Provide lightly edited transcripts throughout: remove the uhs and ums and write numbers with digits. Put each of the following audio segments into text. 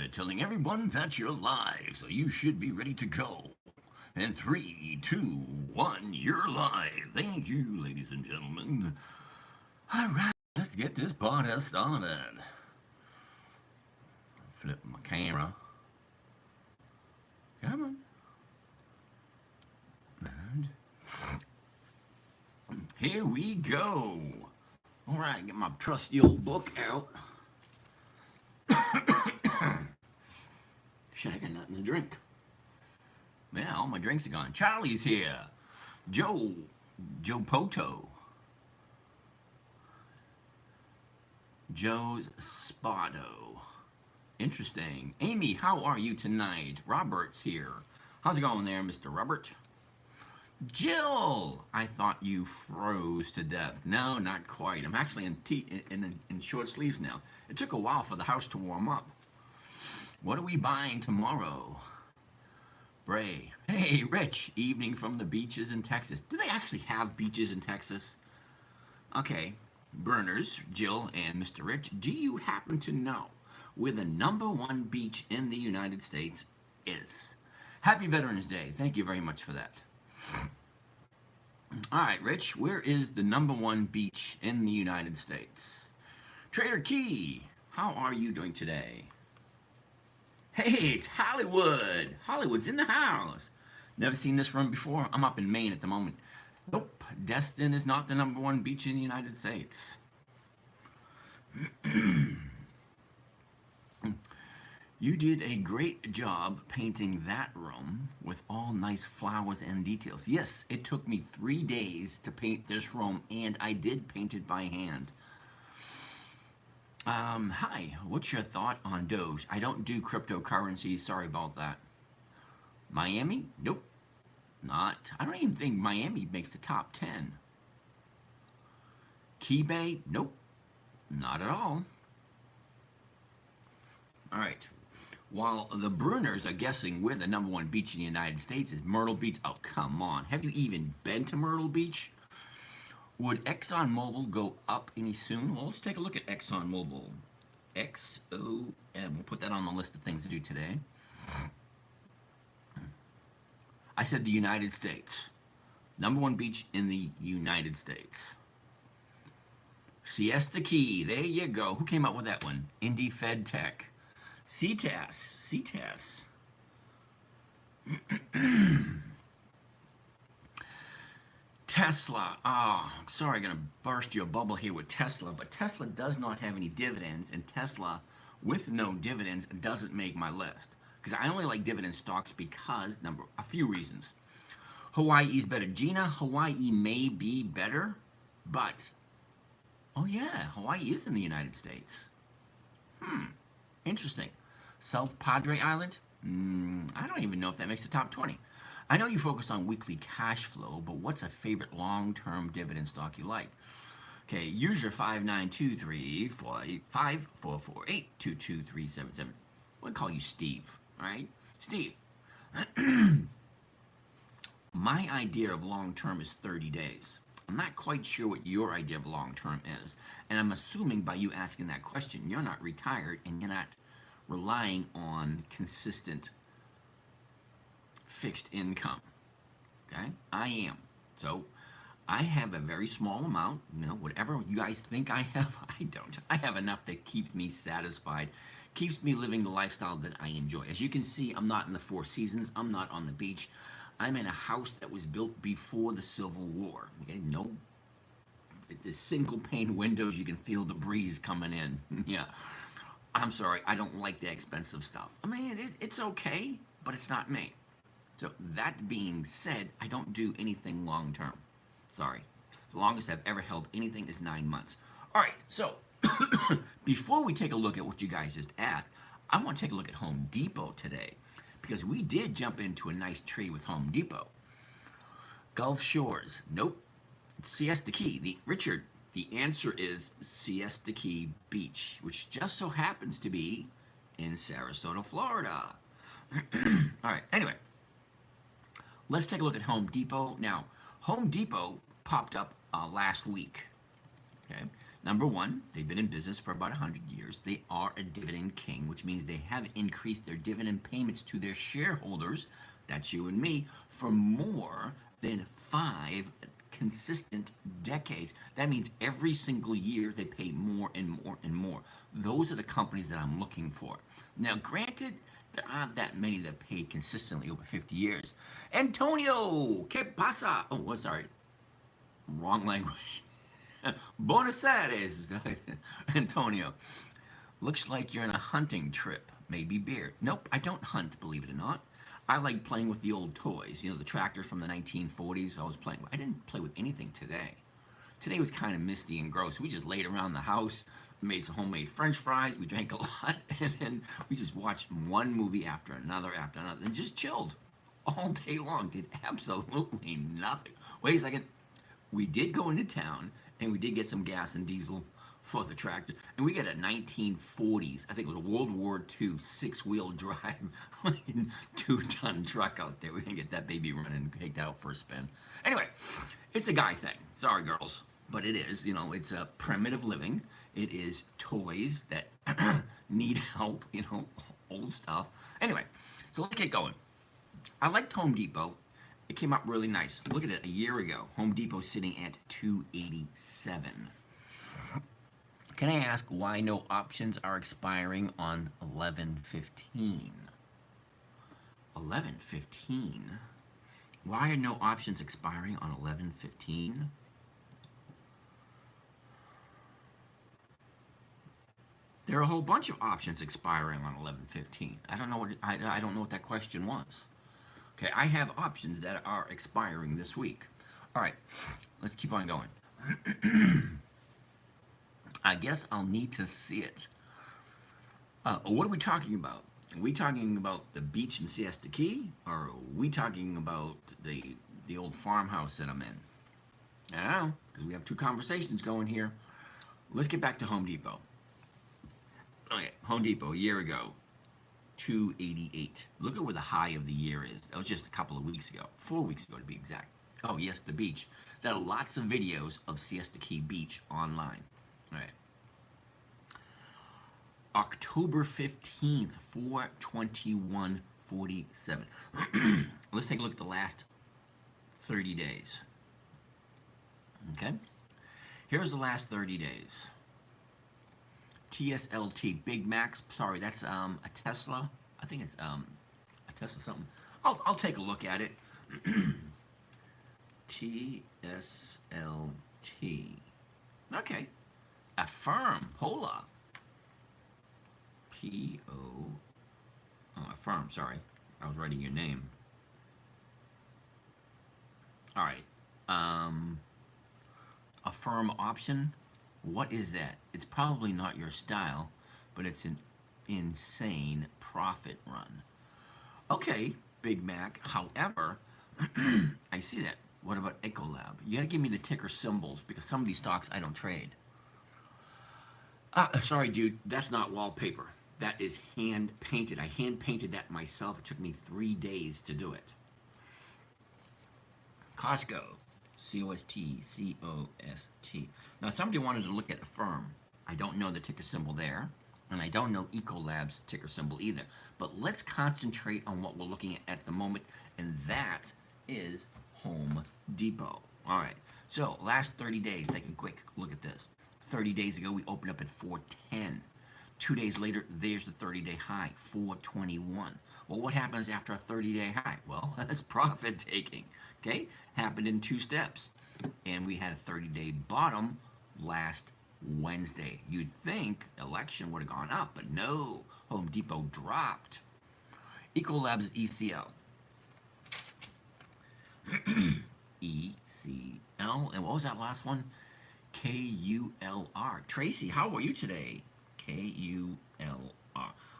Hollywood, telling everyone that you're live, so you should be ready to go. And 3, 2, 1, you're live. Thank you, ladies and gentlemen. All right, let's get this podcast started. Flip my camera. Come on. And here we go. All right, get my trusty old book out. Shit, I got nothing to drink. Yeah, all my drinks are gone. Charlie's here. Joe Poto. Joe's Spotto. Interesting. Amy, how are you tonight? Robert's here. How's it going there, Mr. Robert? Jill, I thought you froze to death. No, not quite. I'm actually in short sleeves now. It took a while for the house to warm up. What are we buying tomorrow? Bray. Hey, Rich. Evening from the beaches in Texas. Do they actually have beaches in Texas? Okay. Burners, Jill and Mr. Rich, do you happen to know where the #1 beach in the United States is? Happy Veterans Day. Thank you very much for that. All right, Rich, where is the #1 beach in the United States? Trader Key, how are you doing today? Hey, it's Hollywood. Hollywood's in the house. Never seen this room before. I'm up in Maine at the moment. Nope, Destin is not the #1 beach in the United States. You did a great job painting that room with all nice flowers and details. Yes, it took me 3 days to paint this room, and I did paint it by hand. Hi, what's your thought on Doge? I don't do cryptocurrency, sorry about that. Miami? Nope, not. I don't even think Miami makes the top 10. Key Bay? Nope, not at all. All right. While the Bruners are guessing where the #1 beach in the United States is, Myrtle Beach. Oh, come on. Have you even been to Myrtle Beach? Would Exxon Mobil go up any soon? Well, let's take a look at Exxon Mobil. XOM. We'll put that on the list of things to do today. I said the United States. #1 beach in the United States. Siesta Key. There you go. Who came up with that one? Indy Fed Tech. CTAS. Tesla. I'm sorry, I'm going to burst your bubble here with Tesla, but Tesla does not have any dividends, and Tesla with no dividends doesn't make my list. Because I only like dividend stocks because, a few reasons. Hawaii is better. Gina, Hawaii may be better, but, oh yeah, Hawaii is in the United States. Interesting. South Padre Island? I don't even know if that makes the top 20. I know you focus on weekly cash flow, but what's a favorite long-term dividend stock you like? Okay, user 5923484482237. We'll call you Steve, all right? Steve, my idea of long-term is 30 days. I'm not quite sure what your idea of long-term is, and I'm assuming by you asking that question, you're not retired and you're not relying on consistent fixed income. Okay, I am. So I have a very small amount. Whatever you guys think I have, I don't. I have enough that keeps me satisfied, keeps me living the lifestyle that I enjoy. As you can see, I'm not in the Four Seasons. I'm not on the beach. I'm in a house that was built before the Civil War. Okay, no, the single pane windows. You can feel the breeze coming in. Yeah. I'm sorry, I don't like the expensive stuff. I mean, it's okay, but it's not me. So that being said, I don't do anything long term. Sorry. The longest I've ever held anything is 9 months. All right, so before we take a look at what you guys just asked, I want to take a look at Home Depot today because we did jump into a nice trade with Home Depot. Gulf Shores, nope. It's Siesta Key. Richard, the answer is Siesta Key Beach, which just so happens to be in Sarasota, Florida. All right, anyway, let's take a look at Home Depot. Now, Home Depot popped up last week. Okay, Number one, they've been in business for about 100 years. They are a dividend king, which means they have increased their dividend payments to their shareholders, that's you and me, for more than 5 consistent decades. That means every single year they pay more and more and more. Those are the companies that I'm looking for. Now, granted, there aren't that many that paid consistently over 50 years. Antonio, ¿qué pasa? Oh, sorry. Wrong language. Buenos Aires, Antonio. Looks like you're on a hunting trip. Maybe beer. Nope, I don't hunt, believe it or not. I like playing with the old toys. You know, the tractors from the 1940s. I was playing with. I didn't play with anything today. Today was kind of misty and gross. We just laid around the house, made some homemade French fries. We drank a lot, and then we just watched one movie after another, and just chilled all day long. Did absolutely nothing. Wait a second. We did go into town, and we did get some gas and diesel for the tractor, and we got a 1940s, I think it was a World War II 6-wheel drive 2-ton truck out there. We're gonna get that baby running and take that out for a spin. Anyway, it's a guy thing. Sorry, girls, but it is. You know, it's a primitive living. It is toys that need help. You know, old stuff. Anyway, so let's get going. I liked Home Depot. It came out really nice. Look at it, a year ago. Home Depot sitting at 287. Can I ask why no options are expiring on 11/15? 11/15? Why are no options expiring on 11/15? There are a whole bunch of options expiring on 11/15. I don't know what I don't know what that question was. Okay, I have options that are expiring this week. All right, let's keep on going. I guess I'll need to see it. What are we talking about? Are we talking about the beach in Siesta Key, or are we talking about the old farmhouse that I'm in? I don't know, because we have two conversations going here. Let's get back to Home Depot. Okay, Home Depot a year ago, 288. Look at where the high of the year is. That was just a couple of weeks ago, 4 weeks ago to be exact. Oh yes, the beach. There are lots of videos of Siesta Key Beach online. All right. October 15th, 421.47. Let's take a look at the last 30 days. Okay? Here's the last 30 days. TSLT, Big Macs. Sorry, that's a Tesla. I think it's a Tesla something. I'll take a look at it. TSLT. Okay. Affirm. Hold up. P-O. Oh, Affirm. Sorry. I was writing your name. All right. Affirm option. What is that? It's probably not your style, but it's an insane profit run. Okay, Big Mac. However, I see that. What about Ecolab? You gotta give me the ticker symbols because some of these stocks I don't trade. Sorry, dude, that's not wallpaper. That is hand painted. I hand painted that myself. It took me 3 days to do it. Costco. C-O-S-T, C-O-S-T. Now, somebody wanted to look at Affirm. I don't know the ticker symbol there, and I don't know Ecolab's ticker symbol either. But let's concentrate on what we're looking at the moment, and that is Home Depot. All right, so last 30 days, take a quick look at this. 30 days ago, we opened up at 410. 2 days later, there's the 30-day high, 421. Well, what happens after a 30-day high? Well, that's profit taking. Okay, happened in 2 steps, and we had a 30-day bottom last Wednesday. You'd think election would have gone up, but no, Home Depot dropped. Ecolab's ECL. ECL, and what was that last one? KULR. Tracy, how are you today? KULR.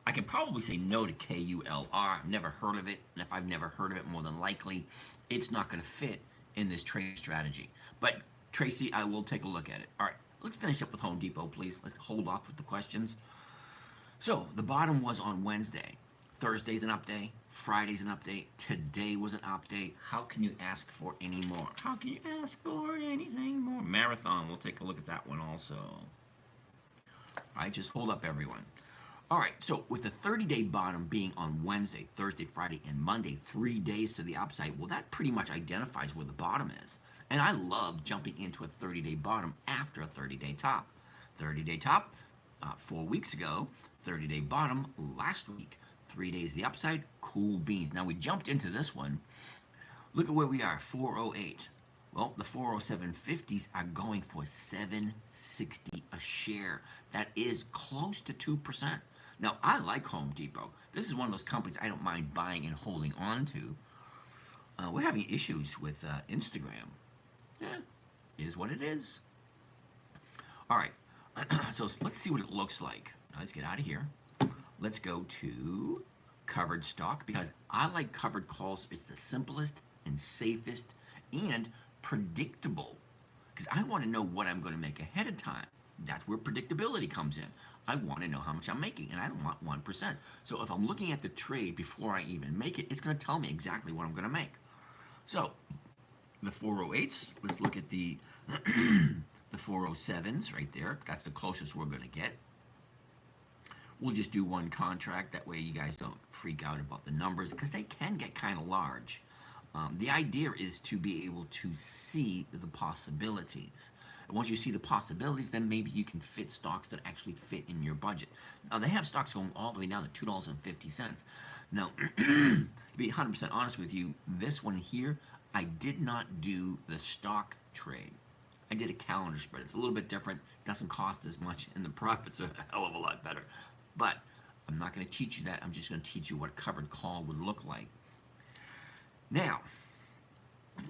I can probably say no to KULR. I've never heard of it, and if I've never heard of it, more than likely, it's not going to fit in this trade strategy. But Tracy, I will take a look at it. All right, let's finish up with Home Depot, please. Let's hold off with the questions. So the bottom was on Wednesday. Thursday's an up day. Friday's an update. Today was an update. How can you ask for any more? How can you ask for anything more? Marathon, we'll take a look at that one also. All right, just hold up, everyone. All right, so with the 30-day bottom being on Wednesday, Thursday, Friday, and Monday, 3 days to the upside, well, that pretty much identifies where the bottom is. And I love jumping into a 30-day bottom after a 30-day top. 30-day top 4 weeks ago, 30-day bottom last week, 3 days to the upside, cool beans. Now we jumped into this one. Look at where we are, 408. Well, the 407.50s are going for 760 a share. That is close to 2%. Now, I like Home Depot. This is one of those companies I don't mind buying and holding on to. We're having issues with Instagram. Yeah, is what it is. All right, so let's see what it looks like. Now, let's get out of here. Let's go to covered stock because I like covered calls. It's the simplest and safest and predictable because I want to know what I'm going to make ahead of time. That's where predictability comes in. I want to know how much I'm making, and I don't want 1%. So if I'm looking at the trade before I even make it, it's going to tell me exactly what I'm going to make. So the 408s, let's look at the the 407s right there. That's the closest we're going to get. We'll just do one contract. That way you guys don't freak out about the numbers because they can get kind of large. The idea is to be able to see the possibilities. And once you see the possibilities, then maybe you can fit stocks that actually fit in your budget. Now, they have stocks going all the way down to $2.50. Now, to be 100% honest with you, this one here, I did not do the stock trade. I did a calendar spread. It's a little bit different, doesn't cost as much, and the profits are a hell of a lot better. But I'm not going to teach you that. I'm just going to teach you what a covered call would look like. Now,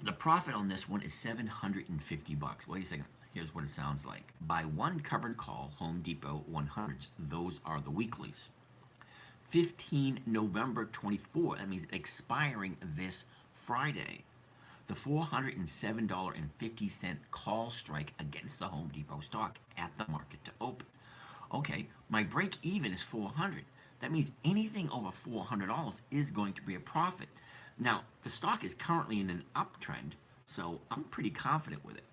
the profit on this one is $750. Wait a second. Here's what it sounds like. Buy one covered call, Home Depot 100s. Those are the weeklies. 15 November 24. That means expiring this Friday. The $407.50 call strike against the Home Depot stock at the market to open. Okay, my break even is $400. That means anything over $400 is going to be a profit. Now, the stock is currently in an uptrend, so I'm pretty confident with it.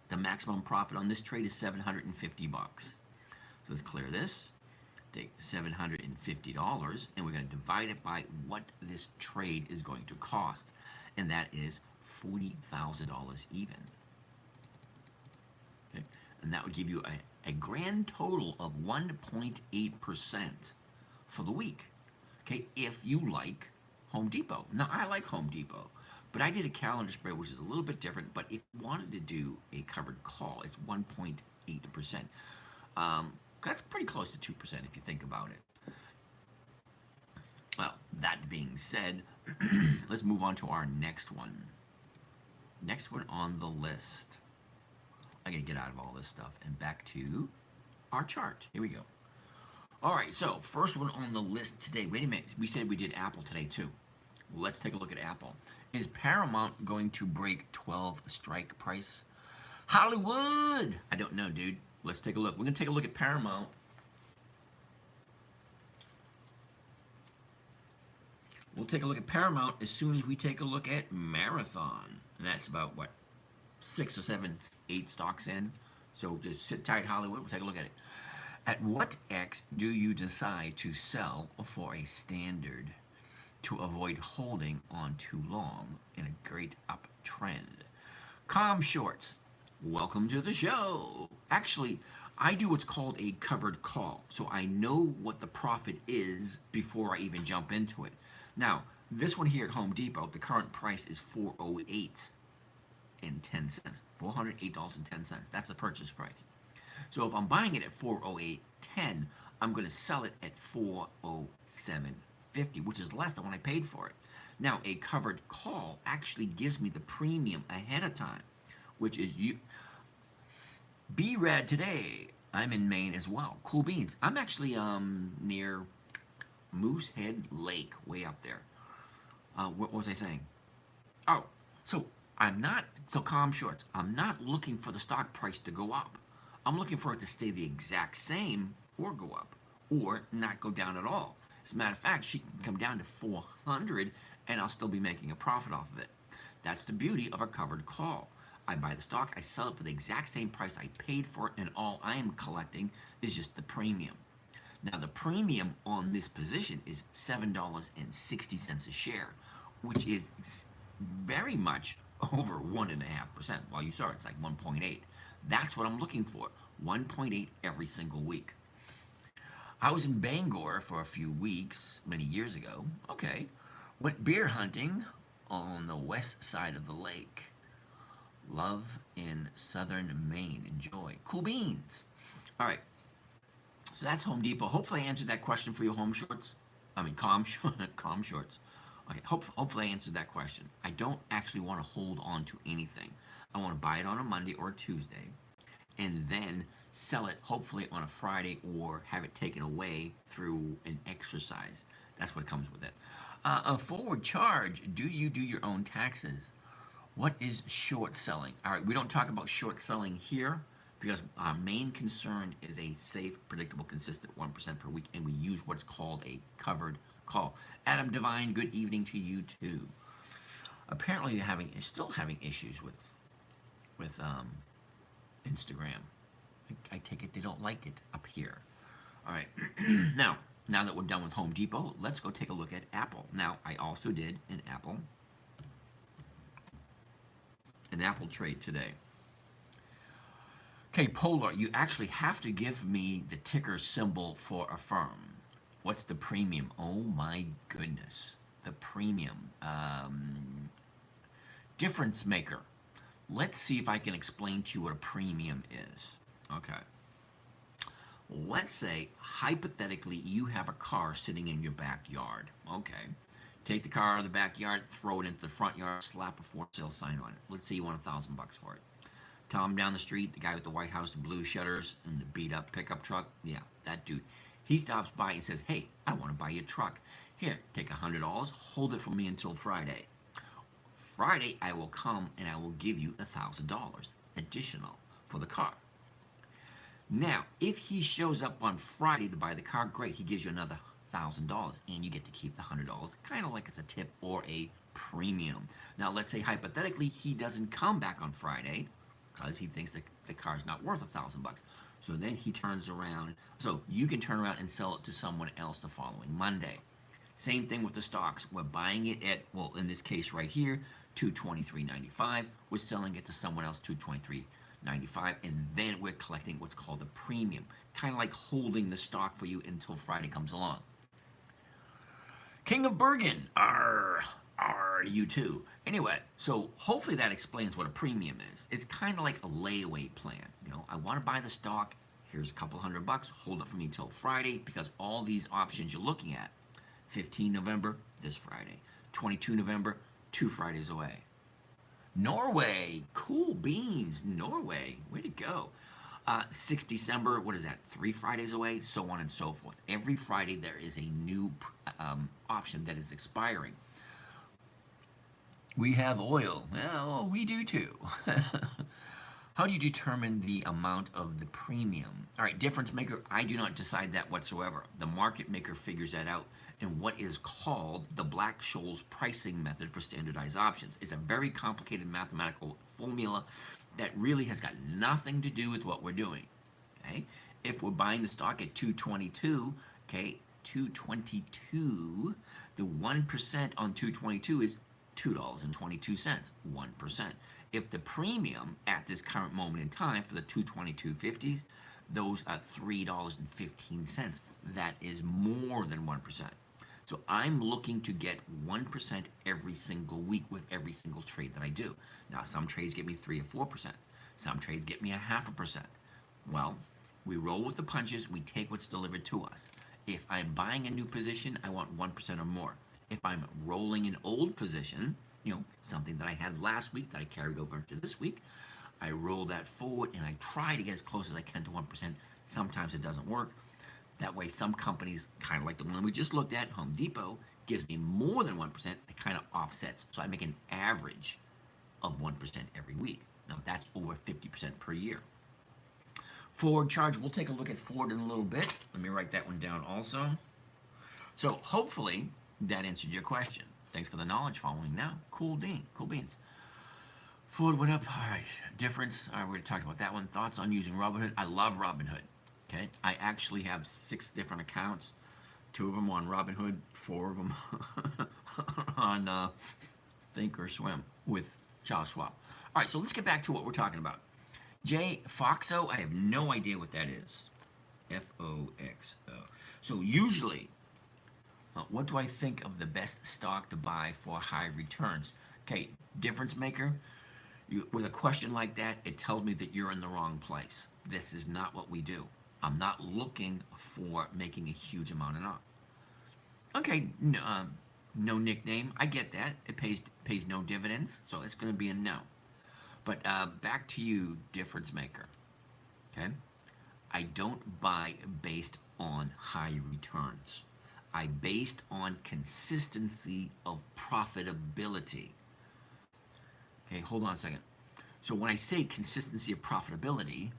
The maximum profit on this trade is $750. So let's clear this. Take $750, and we're going to divide it by what this trade is going to cost, and that is $40,000 even. Okay? And that would give you a grand total of 1.8% for the week. Okay, if you like Home Depot. Now, I like Home Depot, but I did a calendar spread, which is a little bit different. But if you wanted to do a covered call, it's 1.8%. That's pretty close to 2% if you think about it. Well, that being said, let's move on to our next one. Next one on the list. I gotta get out of all this stuff and back to our chart. Here we go. All right, so first one on the list today. Wait a minute, we said we did Apple today too. Well, let's take a look at Apple. Is Paramount going to break 12 strike price? Hollywood! I don't know, dude. Let's take a look. We're going to take a look at Paramount. We'll take a look at Paramount as soon as we take a look at Marathon. And that's about, what, 6 or 7, 8 stocks in. So just sit tight, Hollywood. We'll take a look at it. At what X do you decide to sell for a standard to avoid holding on too long in a great uptrend? Calm shorts. Welcome to the show. Actually, I do what's called a covered call, so I know what the profit is before I even jump into it. Now, this one here at Home Depot, the current price is $408.10. $408.10. That's the purchase price. So if I'm buying it at $408.10, I'm going to sell it at $407.50, which is less than what I paid for it. Now, a covered call actually gives me the premium ahead of time, which is you. Be red today. I'm in Maine as well. Cool beans. I'm actually near Moosehead Lake, way up there. What was I saying? Oh, so calm shorts. I'm not looking for the stock price to go up. I'm looking for it to stay the exact same or go up or not go down at all. As a matter of fact, she can come down to 400 and I'll still be making a profit off of it. That's the beauty of a covered call. I buy the stock, I sell it for the exact same price I paid for it, and all I am collecting is just the premium. Now, the premium on this position is $7.60 a share, which is very much over 1.5%. Well, you saw it's like 1.8. That's what I'm looking for, 1.8 every single week. I was in Bangor for a few weeks many years ago. Okay. Went beer hunting on the west side of the lake. Love in southern Maine. Enjoy. Cool beans. All right. So that's Home Depot. Hopefully I answered that question for you, home shorts. I mean, calm shorts. Okay, hopefully I answered that question. I don't actually want to hold on to anything. I want to buy it on a Monday or a Tuesday and then sell it hopefully on a Friday or have it taken away through an exercise. That's what comes with it. A forward charge, do you do your own taxes? What is short selling? All right, we don't talk about short selling here because our main concern is a safe, predictable, consistent 1% per week, and we use what's called a covered call. Adam Devine, good evening to you too. Apparently you're still having issues with Instagram. I take it they don't like it up here. All right, now that we're done with Home Depot, let's go take a look at Apple. Now, I also did an Apple trade today. Okay, Polar, you actually have to give me the ticker symbol for a firm. What's the premium? Oh my goodness, the premium. Difference maker. Let's see if I can explain to you what a premium is. Okay. Let's say, hypothetically, you have a car sitting in your backyard. Okay. Take the car out of the backyard, throw it into the front yard, slap a for sale sign on it. Let's say you want $1,000 for it. Tom down the street, the guy with the White House, the blue shutters, and the beat up pickup truck. Yeah, that dude. He stops by and says, hey, I want to buy you a truck. Here, take $100, hold it for me until Friday. Friday, I will come and I will give you $1,000 additional for the car. Now, if he shows up on Friday to buy the car, great. He gives you another $1,000 and you get to keep the $100, kind of like it's a tip or a premium. Now, let's say hypothetically he doesn't come back on Friday because he thinks that the car's not worth $1,000. So then he turns around. So you can turn around and sell it to someone else the following Monday. Same thing with the stocks. We're buying it at, well, in this case right here, $223.95. We're selling it to someone else, $223.95, and then we're collecting what's called a premium, kind of like holding the stock for you until Friday comes along. King of Bergen, R to you too. Anyway, so hopefully that explains what a premium is. It's kind of like a layaway plan. You know, I want to buy the stock. Here's a couple $100, hold it for me until Friday, because all these options you're looking at, 15 November, this Friday, 22 November, 2 Fridays away. Norway, cool beans, Norway, way to go. 6 December, what is that, 3 Fridays away, so on and so forth. Every Friday there is a new option that is expiring. We have oil. Well, we do too. How do you determine the amount of the premium? All right, difference maker, I do not decide that whatsoever. The market maker figures that out in what is called the Black-Scholes pricing method for standardized options. It's a very complicated mathematical formula that really has got nothing to do with what we're doing. Okay? If we're buying the stock at 222, okay, 222, the 1% on 222 is $2.22, 1%. If the premium at this current moment in time for the 222.50s, those are $3.15. That is more than 1%. So I'm looking to get 1% every single week with every single trade that I do. Now, some trades get me 3 or 4%. Some trades get me 0.5%. Well, we roll with the punches. We take what's delivered to us. If I'm buying a new position, I want 1% or more. If I'm rolling an old position, you know, something that I had last week that I carried over into this week, I roll that forward and I try to get as close as I can to 1%. Sometimes it doesn't work. That way, some companies, kind of like the one we just looked at, Home Depot, gives me more than 1%. It kind of offsets. So I make an average of 1% every week. Now, that's over 50% per year. Forward charge, we'll take a look at Ford in a little bit. Let me write that one down also. So hopefully that answered your question. Thanks for the knowledge following now. Cool beans. Ford went up. All right. Difference. All right, we already talked about that one. Thoughts on using Robinhood? I love Robinhood. Okay. I actually have 6 different accounts. 2 of them on Robinhood. 4 of them on Think or Swim with Charles Schwab. All right. So let's get back to what we're talking about. J Foxo. I have no idea what that is. Foxo. So usually, what do I think of the best stock to buy for high returns? Okay, difference maker. With a question like that, it tells me that you're in the wrong place. This is not what we do. I'm not looking for making a huge amount of money. Okay, no nickname. I get that. It pays no dividends, so it's going to be a no. But back to you, difference maker. Okay, I don't buy based on high returns. I based on consistency of profitability. Okay, hold on a second. So when I say consistency of profitability,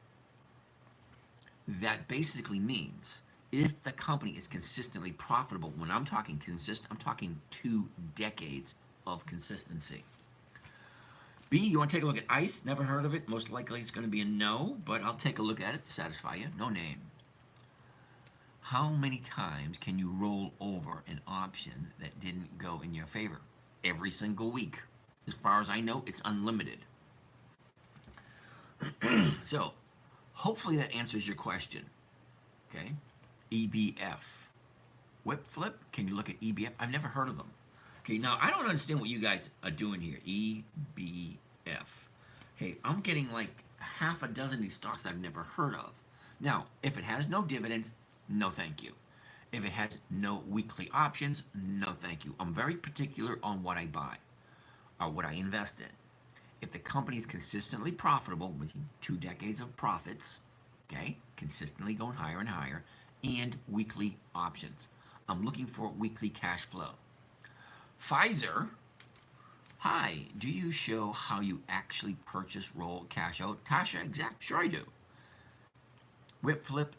that basically means if the company is consistently profitable, when I'm talking consistent, I'm talking 2 decades of consistency. B, you want to take a look at ICE? Never heard of it. Most likely it's going to be a no, but I'll take a look at it to satisfy you. No name. How many times can you roll over an option that didn't go in your favor? Every single week. As far as I know, it's unlimited. So, hopefully that answers your question. Okay? EBF. Whip flip? Can you look at EBF? I've never heard of them. Okay, now I don't understand what you guys are doing here. EBF. Okay, I'm getting like half a dozen of these stocks I've never heard of. Now, if it has no dividends, no thank you. If it has no weekly options, no thank you. I'm very particular on what I buy or what I invest in. If the company is consistently profitable, with 2 decades of profits, okay, consistently going higher and higher, and weekly options. I'm looking for weekly cash flow. Pfizer, hi, do you show how you actually purchase, roll, cash out? Tasha, exact, sure I do. Whip flip,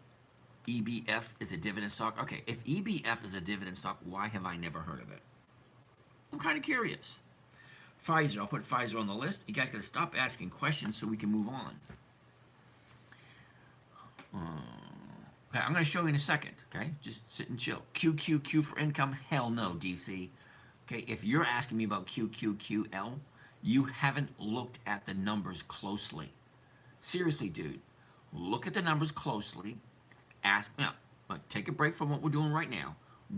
EBF is a dividend stock. Okay, if EBF is a dividend stock, why have I never heard of it? I'm kind of curious. Pfizer, I'll put Pfizer on the list. You guys got to stop asking questions so we can move on. Okay, I'm going to show you in a second. Okay, just sit and chill. QQQ for income? Hell no, DC. Okay, if you're asking me about QQQL, you haven't looked at the numbers closely. Seriously, dude, look at the numbers closely. Ask now. Take a break from what we're doing right now.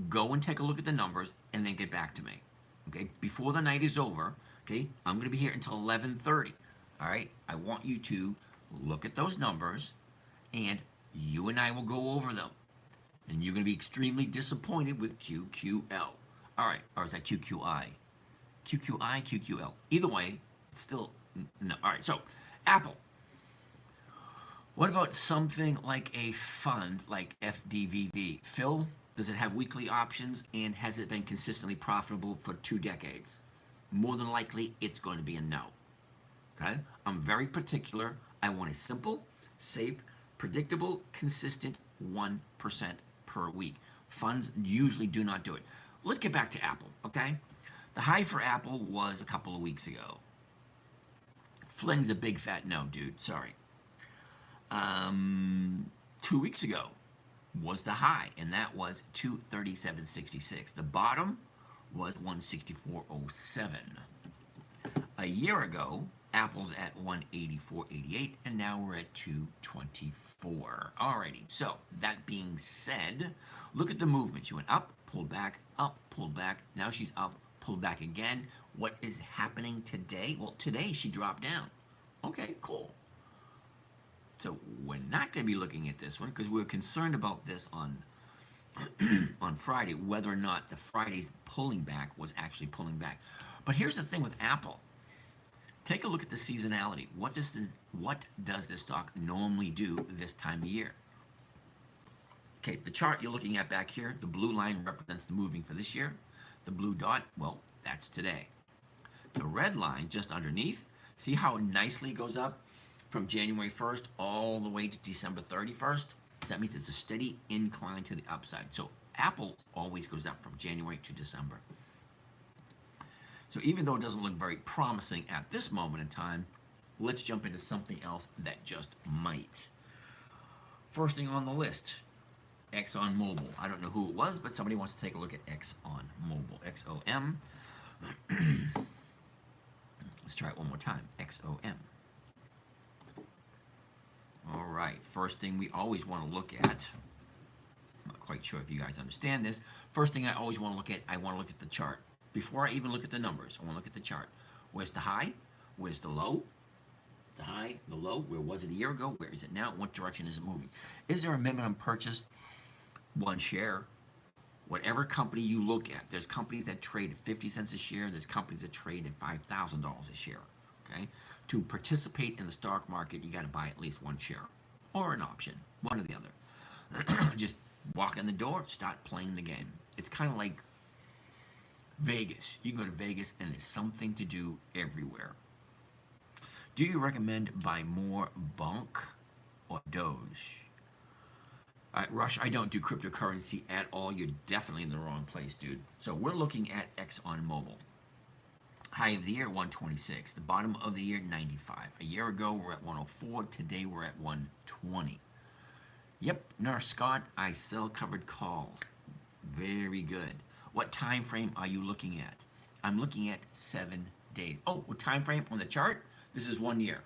Go and take a look at the numbers, and then get back to me. Okay, before the night is over. Okay, I'm going to be here until 11:30. All right, I want you to look at those numbers, and you and I will go over them. And you're going to be extremely disappointed with QQL. All right, or is that QQI? QQI, QQL. Either way, it's still no. All right, so Apple. What about something like a fund like FDVV? Phil, does it have weekly options, and has it been consistently profitable for 2 decades? More than likely, it's going to be a no. Okay? I'm very particular. I want a simple, safe, predictable, consistent 1% per week. Funds usually do not do it. Let's get back to Apple, okay? The high for Apple was a couple of weeks ago. Fling's a big fat no, dude. Sorry. 2 weeks ago was the high, and that was 237.66. The bottom was 164.07. A year ago, Apple's at 184.88, and now we're at 224. Alrighty, so that being said, look at the movement. She went up, pulled back, now she's up, pulled back again. What is happening today? Well, today she dropped down. Okay, cool. So we're not going to be looking at this one because we were concerned about this on on Friday, whether or not the Friday's pulling back was actually pulling back. But here's the thing with Apple. Take a look at the seasonality. What does this stock normally do this time of year? Okay, the chart you're looking at back here, the blue line represents the moving for this year. The blue dot, well, that's today. The red line just underneath, see how nicely it goes up from January 1st all the way to December 31st? That means it's a steady incline to the upside. So Apple always goes up from January to December. So even though it doesn't look very promising at this moment in time, let's jump into something else that just might. First thing on the list, Exxon Mobil. I don't know who it was, but somebody wants to take a look at Exxon Mobil. XOM. Let's try it one more time. XOM. All right, first thing we always want to look at, I'm not quite sure if you guys understand this. First thing I always want to look at, I want to look at the chart. Before I even look at the numbers, I want to look at the chart. Where's the high? Where's the low? The high, the low, where was it a year ago? Where is it now? What direction is it moving? Is there a minimum purchase? One share. Whatever company you look at, there's companies that trade at 50 cents a share, there's companies that trade at $5,000 a share, okay? To participate in the stock market, you got to buy at least one share or an option, one or the other. Just walk in the door, start playing the game. It's kind of like Vegas. You can go to Vegas and there's something to do everywhere. Do you recommend buy more Bonk or Doge? Rush, I don't do cryptocurrency at all. You're definitely in the wrong place, dude. So we're looking at Exxon Mobil. High of the year, 126. The bottom of the year, 95. A year ago, we're at 104. Today, we're at 120. Yep, Nurse Scott, I sell covered calls. Very good. What time frame are you looking at? I'm looking at 7 days. Oh, what time frame on the chart? This is 1 year.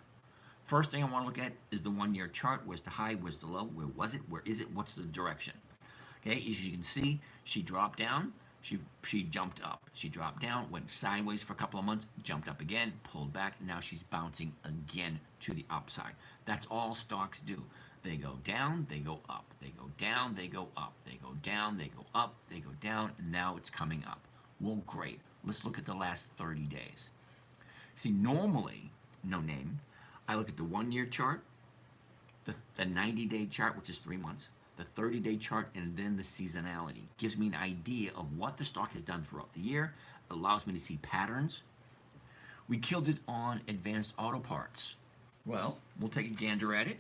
First thing I want to look at is the 1 year chart. Where's the high? Where's the low? Where was it? Where is it? What's the direction? Okay, as you can see, she dropped down. She jumped up. She dropped down, went sideways for a couple of months, jumped up again, pulled back, and now she's bouncing again to the upside. That's all stocks do. They go down, they go up. They go down, they go up. They go down, they go up. They go down, and now it's coming up. Well, great. Let's look at the last 30 days. See, normally, no name, I look at the 1 year chart, the 90-day chart, which is 3 months, the 30-day chart, and then the seasonality. Gives me an idea of what the stock has done throughout the year. It allows me to see patterns. We killed it on advanced auto parts. Well, we'll take a gander at it.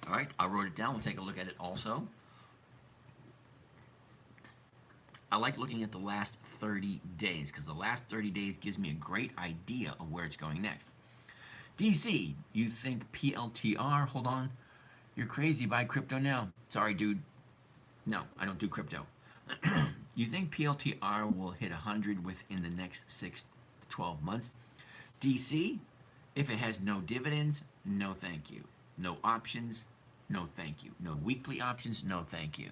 All right, I wrote it down. We'll take a look at it also. I like looking at the last 30 days because the last 30 days gives me a great idea of where it's going next. DC, you think PLTR? Hold on. You're crazy. Buy crypto now. Sorry, dude. No, I don't do crypto. You think PLTR will hit 100 within the next 6 to 12 months? DC, if it has no dividends, no thank you. No options, no thank you. No weekly options, no thank you.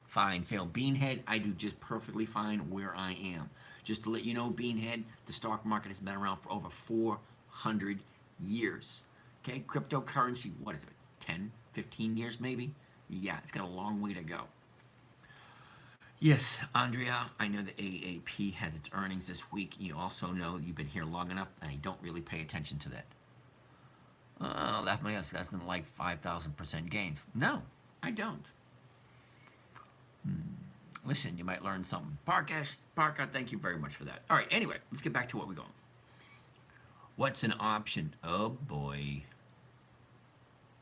Fine, fail. Beanhead, I do just perfectly fine where I am. Just to let you know, Beanhead, the stock market has been around for over 400 years. Okay, cryptocurrency, what is it, 10, 15 years maybe? Yeah, it's got a long way to go. Yes, Andrea, I know the AAP has its earnings this week. You also know you've been here long enough, and I don't really pay attention to that. Laugh my ass, that's not like 5,000% gains. No, I don't. Listen, you might learn something. Parker, thank you very much for that. All right, anyway, let's get back to what we're going. What's an option? Oh, boy.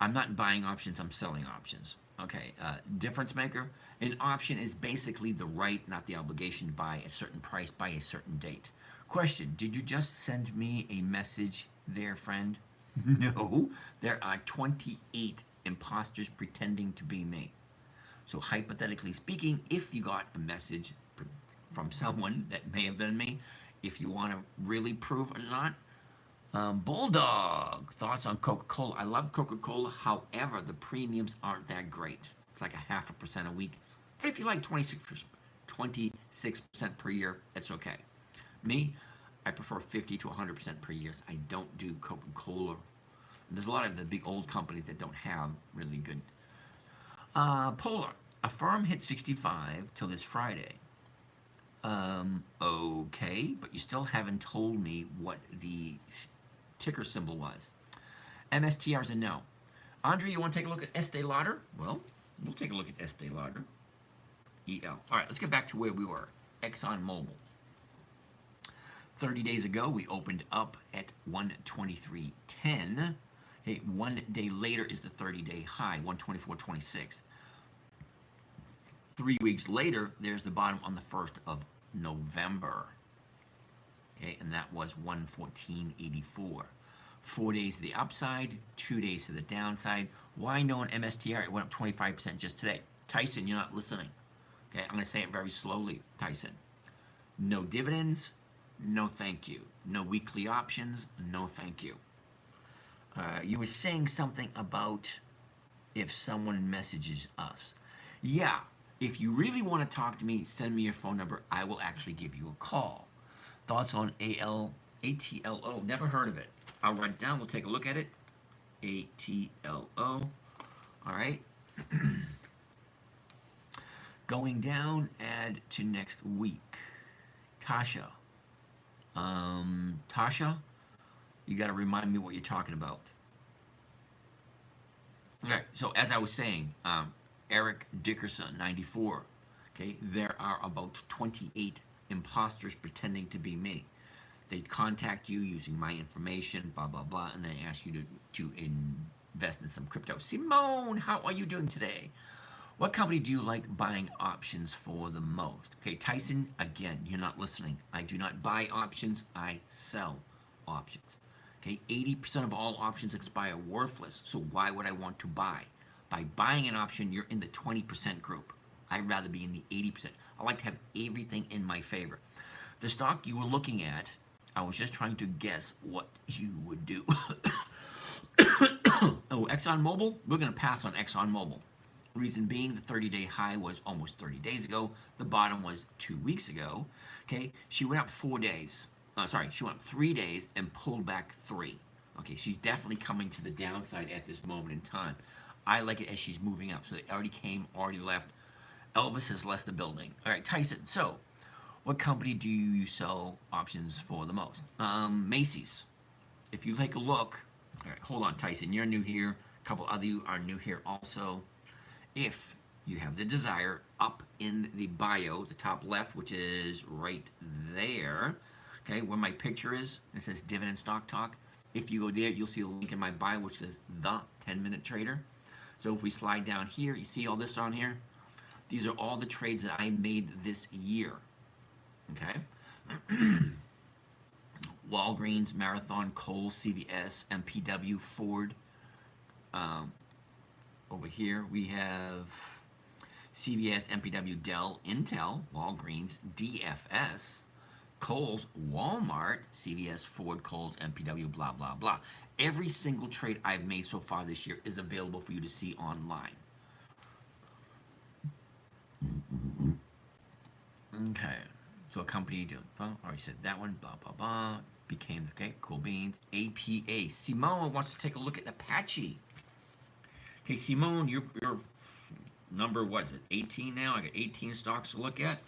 I'm not buying options, I'm selling options. Okay, difference maker. An option is basically the right, not the obligation to buy a certain price by a certain date. Question, did you just send me a message there, friend? No, there are 28 imposters pretending to be me. So hypothetically speaking, if you got a message from someone that may have been me, if you want to really prove it or not, Bulldog, thoughts on Coca-Cola. I love Coca-Cola, however, the premiums aren't that great. It's like 0.5% a week. But if you like 26% per year, it's okay. Me, I prefer 50 to 100% per year. So I don't do Coca-Cola. There's a lot of the big old companies that don't have really good. Polar, a firm hit 65 till this Friday. Okay, but you still haven't told me what the ticker symbol was. MSTR is a no. Andre, you want to take a look at Estee Lauder? Well, we'll take a look at Estee Lauder. EL. All right, let's get back to where we were. Exxon Mobil. 30 days ago, we opened up at 123.10. Okay, 1 day later is the 30-day high, 124.26. 3 weeks later, there's the bottom on the 1st of November. Okay, and that was 114.84. 4 days to the upside, 2 days to the downside. Why no on MSTR? It went up 25% just today. Tyson, you're not listening. Okay, I'm going to say it very slowly, Tyson. No dividends, no thank you. No weekly options, no thank you. You were saying something about if someone messages us. Yeah, if you really want to talk to me, send me your phone number. I will actually give you a call. Thoughts on ATLO? Never heard of it. I'll write it down. We'll take a look at it. ATLO. All right. Going down, add to next week. Tasha. Tasha, you got to remind me what you're talking about. Okay, so as I was saying, Eric Dickerson, 94. Okay, there are about 28 imposters pretending to be me. They contact you using my information, blah, blah, blah, and they ask you to invest in some crypto. Simone, how are you doing today? What company do you like buying options for the most? Okay, Tyson, again, you're not listening. I do not buy options, I sell options. Okay, 80% of all options expire worthless, so why would I want to buy? By buying an option, you're in the 20% group. I'd rather be in the 80%. I like to have everything in my favor. The stock you were looking at, I was just trying to guess what you would do. Oh, ExxonMobil? We're going to pass on ExxonMobil. Reason being, the 30-day high was almost 30 days ago. The bottom was 2 weeks ago. Okay, she went up 4 days. She went up 3 days and pulled back 3. Okay, she's definitely coming to the downside at this moment in time. I like it as she's moving up. So they already came, already left. Elvis has left the building. All right, Tyson. So, what company do you sell options for the most? Macy's. If you take a look, all right, hold on, Tyson. You're new here. A couple other you are new here also. If you have the desire, up in the bio, the top left, which is right there, okay, where my picture is, it says Dividend Stock Talk. If you go there, you'll see a link in my bio, which is the 10-minute trader. So if we slide down here, you see all this on here? These are all the trades that I made this year. Okay? Walgreens, Marathon, Kohl's, CVS, MPW, Ford. Over here we have CVS, MPW, Dell, Intel, Walgreens, DFS, Kohl's, Walmart, CVS, Ford, Kohl's, MPW, blah, blah, blah. Every single trade I've made so far this year is available for you to see online. Okay, so a company doing, well, I already said that one, blah, blah, blah. Became, okay, cool beans. APA. Simone wants to take a look at Apache. Okay, Simone, your number, what is it, 18 now? I got 18 stocks to look at.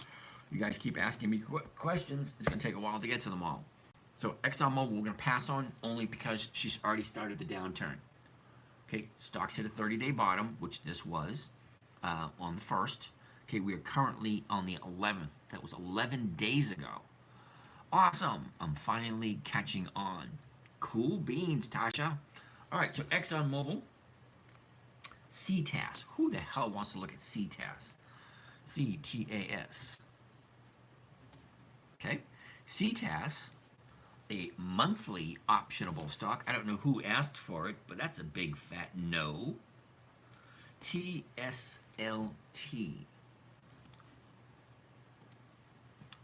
You guys keep asking me questions. It's going to take a while to get to them all. So ExxonMobil, we're going to pass on only because she's already started the downturn. Okay, stocks hit a 30-day bottom, which this was on the 1st. Okay, we are currently on the 11th. That was 11 days ago. Awesome. I'm finally catching on. Cool beans, Tasha. All right, so ExxonMobil. CTAS. Who the hell wants to look at CTAS? CTAS. Okay. CTAS, a monthly optionable stock. I don't know who asked for it, but that's a big fat no. TSLT.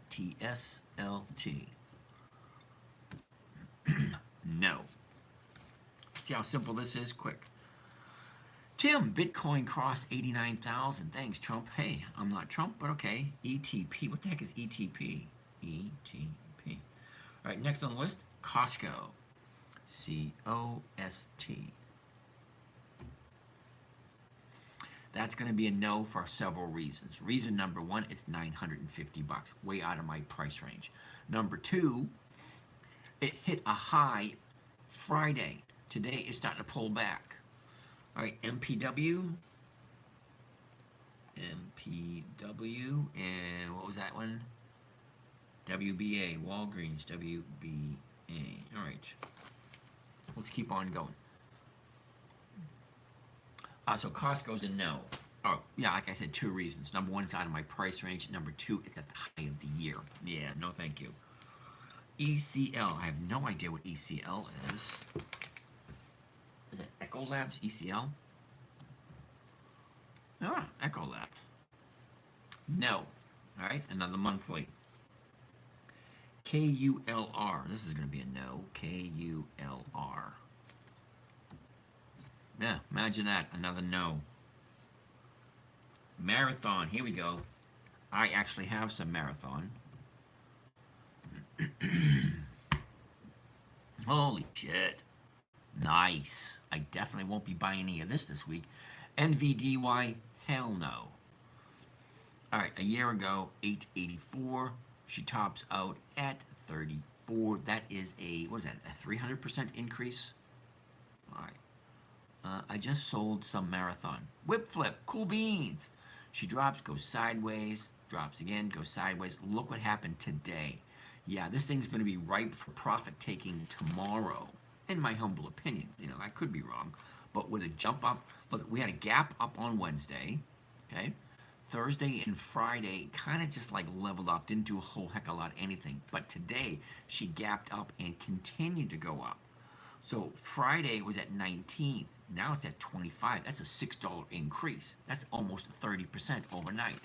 TSLT. No. See how simple this is? Quick. Tim, Bitcoin crossed 89,000. Thanks, Trump. Hey, I'm not Trump, but okay. ETP. What the heck is ETP? ETP. All right, next on the list, Costco. C-O-S-T. That's going to be a no for several reasons. Reason number one, it's $950, way out of my price range. Number two, it hit a high Friday. Today it's starting to pull back. All right, MPW, and what was that one? WBA, Walgreens, WBA. All right, let's keep on going. So Costco's a no. Oh, yeah, like I said, two reasons. Number one, it's out of my price range. Number two, it's at the high of the year. Yeah, no thank you. ECL. I have no idea what ECL is. Is it Echo Labs ECL? Ah, Echo Labs. No. All right, another monthly. KULR. This is going to be a no. KULR. Yeah, imagine that. Another no. Marathon. Here we go. I actually have some Marathon. Holy shit. Nice. I definitely won't be buying any of this week. NVDY, hell no. All right, a year ago, 884. She tops out at 34. That is a, what is that, a 300% increase? All right. I just sold some Marathon. Whip flip, cool beans. She drops, goes sideways, drops again, goes sideways. Look what happened today. Yeah, this thing's going to be ripe for profit taking tomorrow, in my humble opinion. You know, I could be wrong. But with a jump up, look, we had a gap up on Wednesday, okay? Thursday and Friday kind of just like leveled off, didn't do a whole heck of a lot of anything. But today, she gapped up and continued to go up. So Friday was at 19. Now it's at 25. That's a $6 increase. That's almost 30% overnight.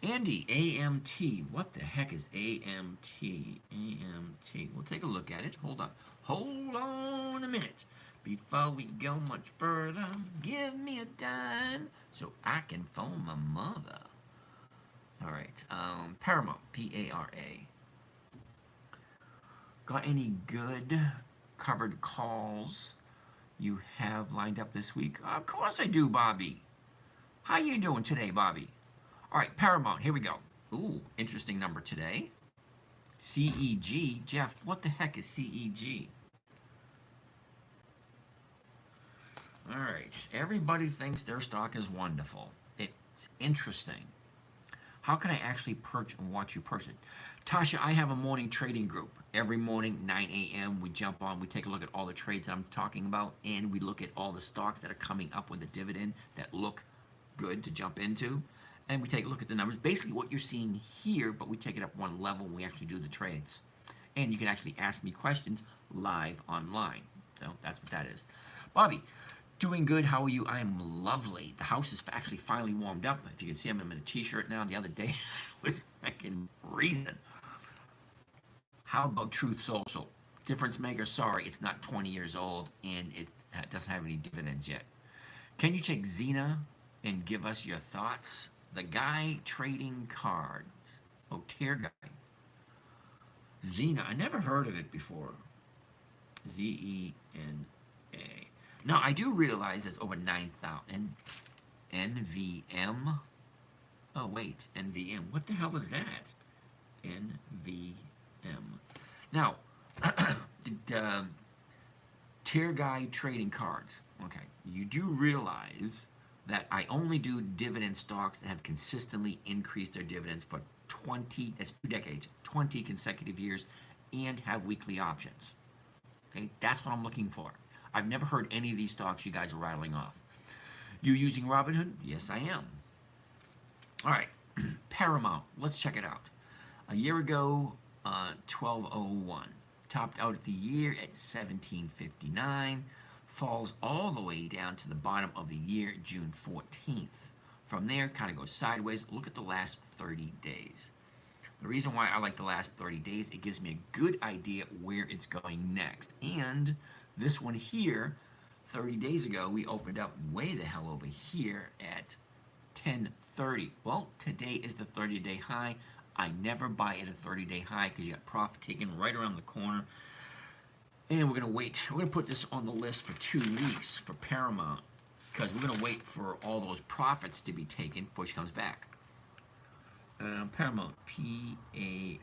Andy, AMT. What the heck is AMT? AMT. We'll take a look at it. Hold on. Hold on a minute. Before we go much further, give me a dime so I can phone my mother. All right. Paramount. P-A-R-A. Got any good covered calls you have lined up this week? Of course I do, Bobby. How you doing today, Bobby? All right, Paramount, here we go. Ooh, interesting number today. CEG. Jeff, what the heck is CEG? All right, everybody thinks their stock is wonderful. It's interesting. How can I actually watch you purchase it? Tasha, I have a morning trading group. Every morning, 9 a.m., we jump on, we take a look at all the trades I'm talking about, and we look at all the stocks that are coming up with a dividend that look good to jump into. And we take a look at the numbers. Basically what you're seeing here, but we take it up one level when we actually do the trades. And you can actually ask me questions live online. So that's what that is. Bobby, doing good. How are you? I am lovely. The house is actually finally warmed up. If you can see, I'm in a t-shirt now. The other day, I was freaking freezing. How about Truth Social? Difference maker, sorry, it's not 20 years old and it doesn't have any dividends yet. Can you check Xena and give us your thoughts? The guy trading cards. Oh, Tear Guy. Xena, I never heard of it before. Z-E-N-A. Now, I do realize there's over 9,000. NVM? Oh, wait, NVM. What the hell is that? NVM. Now, Tear Guy trading cards. Okay, you do realize that I only do dividend stocks that have consistently increased their dividends for 20, that's 2 decades, 20 consecutive years, and have weekly options. Okay, that's what I'm looking for. I've never heard any of these stocks you guys are rattling off. You using Robinhood? Yes, I am. All right, Paramount, let's check it out. A year ago, 1201. Topped out at the year at 1759. Falls all the way down to the bottom of the year, June 14th. From there, kind of goes sideways. Look at the last 30 days. The reason why I like the last 30 days, it gives me a good idea where it's going next. And this one here, 30 days ago, we opened up way the hell over here at 1030. Well, today is the 30-day high. I never buy at a 30-day high because you got profit taken right around the corner. And we're going to wait. We're going to put this on the list for 2 weeks for Paramount because we're going to wait for all those profits to be taken before she comes back. Paramount, P-A-R-A.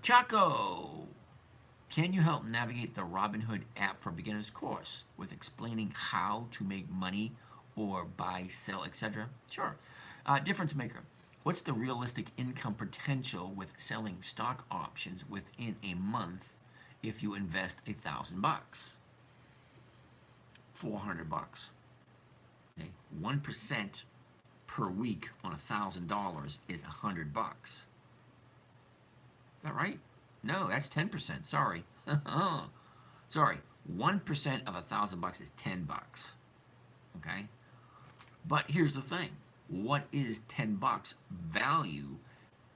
Chaco, can you help navigate the Robinhood app for beginners course with explaining how to make money or buy, sell, etc.? Sure. Difference maker. What's the realistic income potential with selling stock options within a month if you invest $1,000? $400. Okay? 1% per week on $1,000 is $100. Is that right? No, that's 10%. Sorry. Sorry. 1% of $1,000 is $10. Okay? But here's the thing. What is $10 value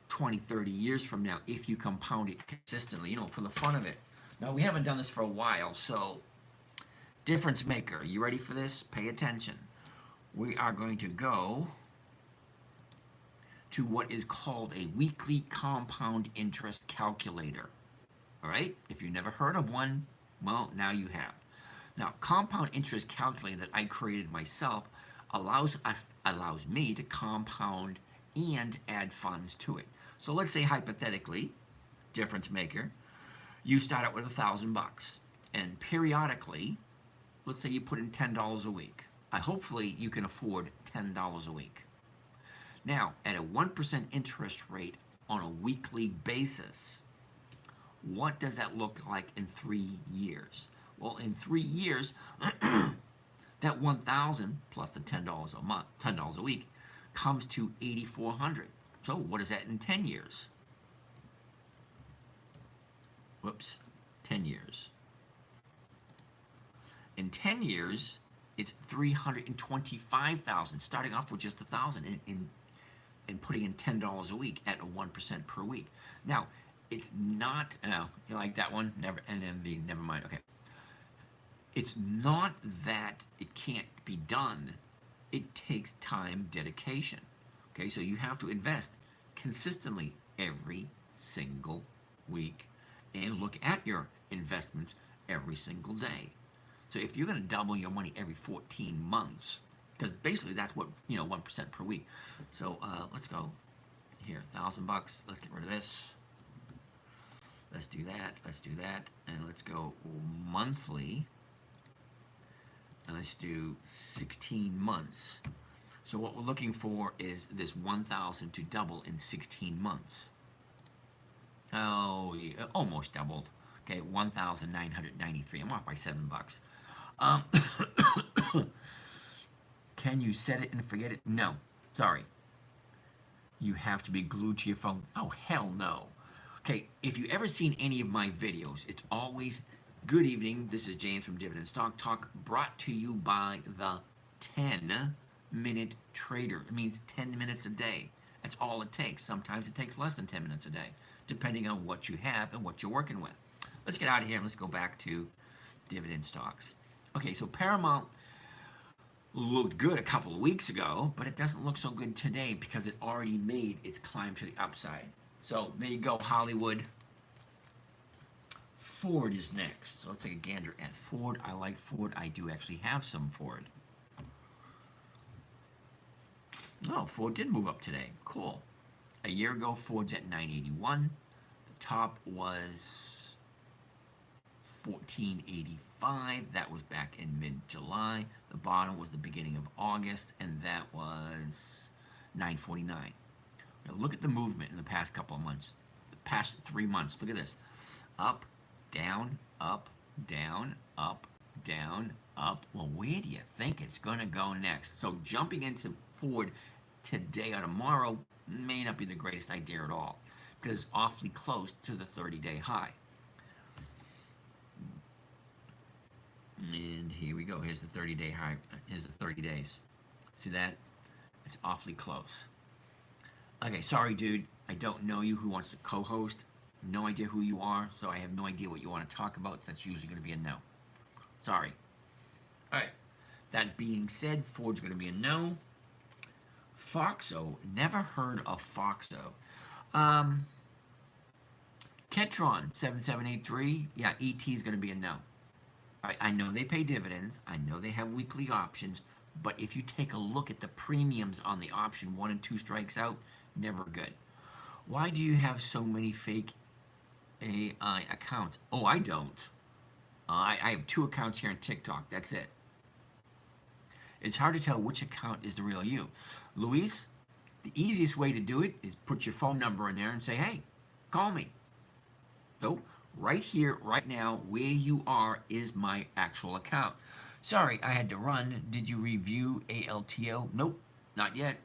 20, 30 years from now if you compound it consistently, for the fun of it? Now, we haven't done this for a while, so difference maker. You ready for this? Pay attention. We are going to go to what is called a weekly compound interest calculator. All right? If you've never heard of one, well, now you have. Now, compound interest calculator that I created myself allows me to compound and add funds to it. So let's say hypothetically, difference maker, you start out with $1,000, and periodically, let's say you put in $10 a week. Hopefully you can afford $10 a week. Now, at a 1% interest rate on a weekly basis, what does that look like in 3 years? Well, in 3 years, that 1,000 plus the $10 a month, $10 a week, comes to 8,400. So what is that in 10 years? Whoops, 10 years. In 10 years, it's 325,000, starting off with just 1,000 and putting in $10 a week at a 1% per week. Now, it's not, you like that one? Never, NMV, never mind, okay. It's not that it can't be done. It takes time, dedication. Okay, so you have to invest consistently every single week and look at your investments every single day. So if you're going to double your money every 14 months, because basically that's what, 1% per week. So let's go here, $1,000. Let's get rid of this. Let's do that, and let's go monthly. And let's do 16 months. So what we're looking for is this 1,000 to double in 16 months. Oh, yeah, almost doubled. Okay, 1,993. I'm off by $7. Can you set it and forget it? No, sorry. You have to be glued to your phone. Oh, hell no. Okay, if you've ever seen any of my videos, it's always good evening. This is James from Dividend Stock Talk, brought to you by the 10-minute trader. It means 10 minutes a day. That's all it takes. Sometimes it takes less than 10 minutes a day, depending on what you have and what you're working with. Let's get out of here and let's go back to dividend stocks. Okay, so Paramount looked good a couple of weeks ago, but it doesn't look so good today because it already made its climb to the upside. So there you go, Hollywood. Ford is next. So let's take a gander at Ford. I like Ford. I do actually have some Ford. No, Ford did move up today. Cool. A year ago, Ford's at 981. The top was 1485. That was back in mid-July. The bottom was the beginning of August, and that was 949. Now look at the movement in the past couple of months. The past 3 months. Look at this. Up, down, up, down, up, down, up. Well, where do you think it's going to go next? So jumping into Ford today or tomorrow may not be the greatest idea at all because it's awfully close to the 30-day high. And here we go. Here's the 30-day high. Here's the 30 days. See that? It's awfully close. Okay, sorry, dude. I don't know you. Who wants to co-host? No idea who you are, so I have no idea what you want to talk about. So that's usually going to be a no. Sorry. All right. That being said, Ford's going to be a no. Foxo. Never heard of Foxo. Ketron 7783. Yeah, ET is going to be a no. I know they pay dividends. I know they have weekly options. But if you take a look at the premiums on the option, 1 and 2 strikes out, never good. Why do you have so many fake AI accounts? Oh, I don't. I have 2 accounts here on TikTok. That's it. It's hard to tell which account is the real you. Luis, the easiest way to do it is put your phone number in there and say, hey, call me. So right here, right now, where you are is my actual account. Sorry, I had to run. Did you review ALTO? Nope, not yet.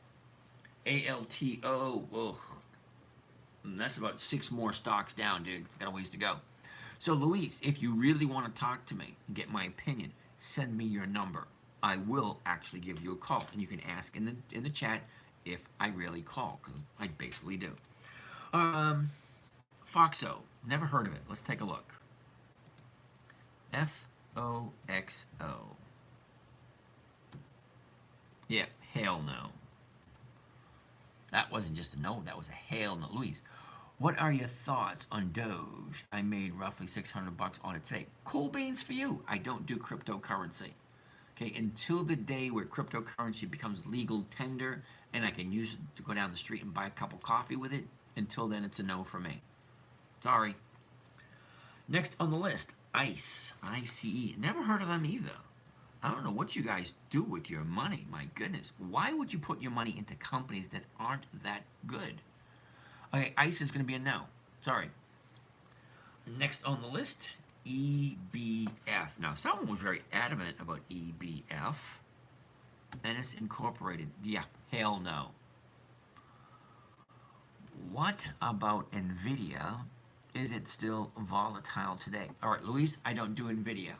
ALTO, ugh. That's about 6 more stocks down, dude. Got a ways to go. So, Luis, if you really want to talk to me and get my opinion, send me your number. I will actually give you a call, and you can ask in the chat if I really call, because I basically do. Foxo, never heard of it. Let's take a look. FOXO. Yeah, hell no. That wasn't just a no, that was a hell no. Luis, what are your thoughts on Doge? I made roughly 600 bucks on it today. Cool beans for you. I don't do cryptocurrency. Okay, until the day where cryptocurrency becomes legal tender and I can use it to go down the street and buy a cup of coffee with it, until then it's a no for me. Sorry. Next on the list, ICE. ICE. Never heard of them either. I don't know what you guys do with your money. My goodness. Why would you put your money into companies that aren't that good? Okay, ICE is going to be a no. Sorry. Next on the list, EBF. Now, someone was very adamant about EBF. Ennis Incorporated. Yeah, hell no. What about NVIDIA? Is it still volatile today? All right, Luis, I don't do NVIDIA.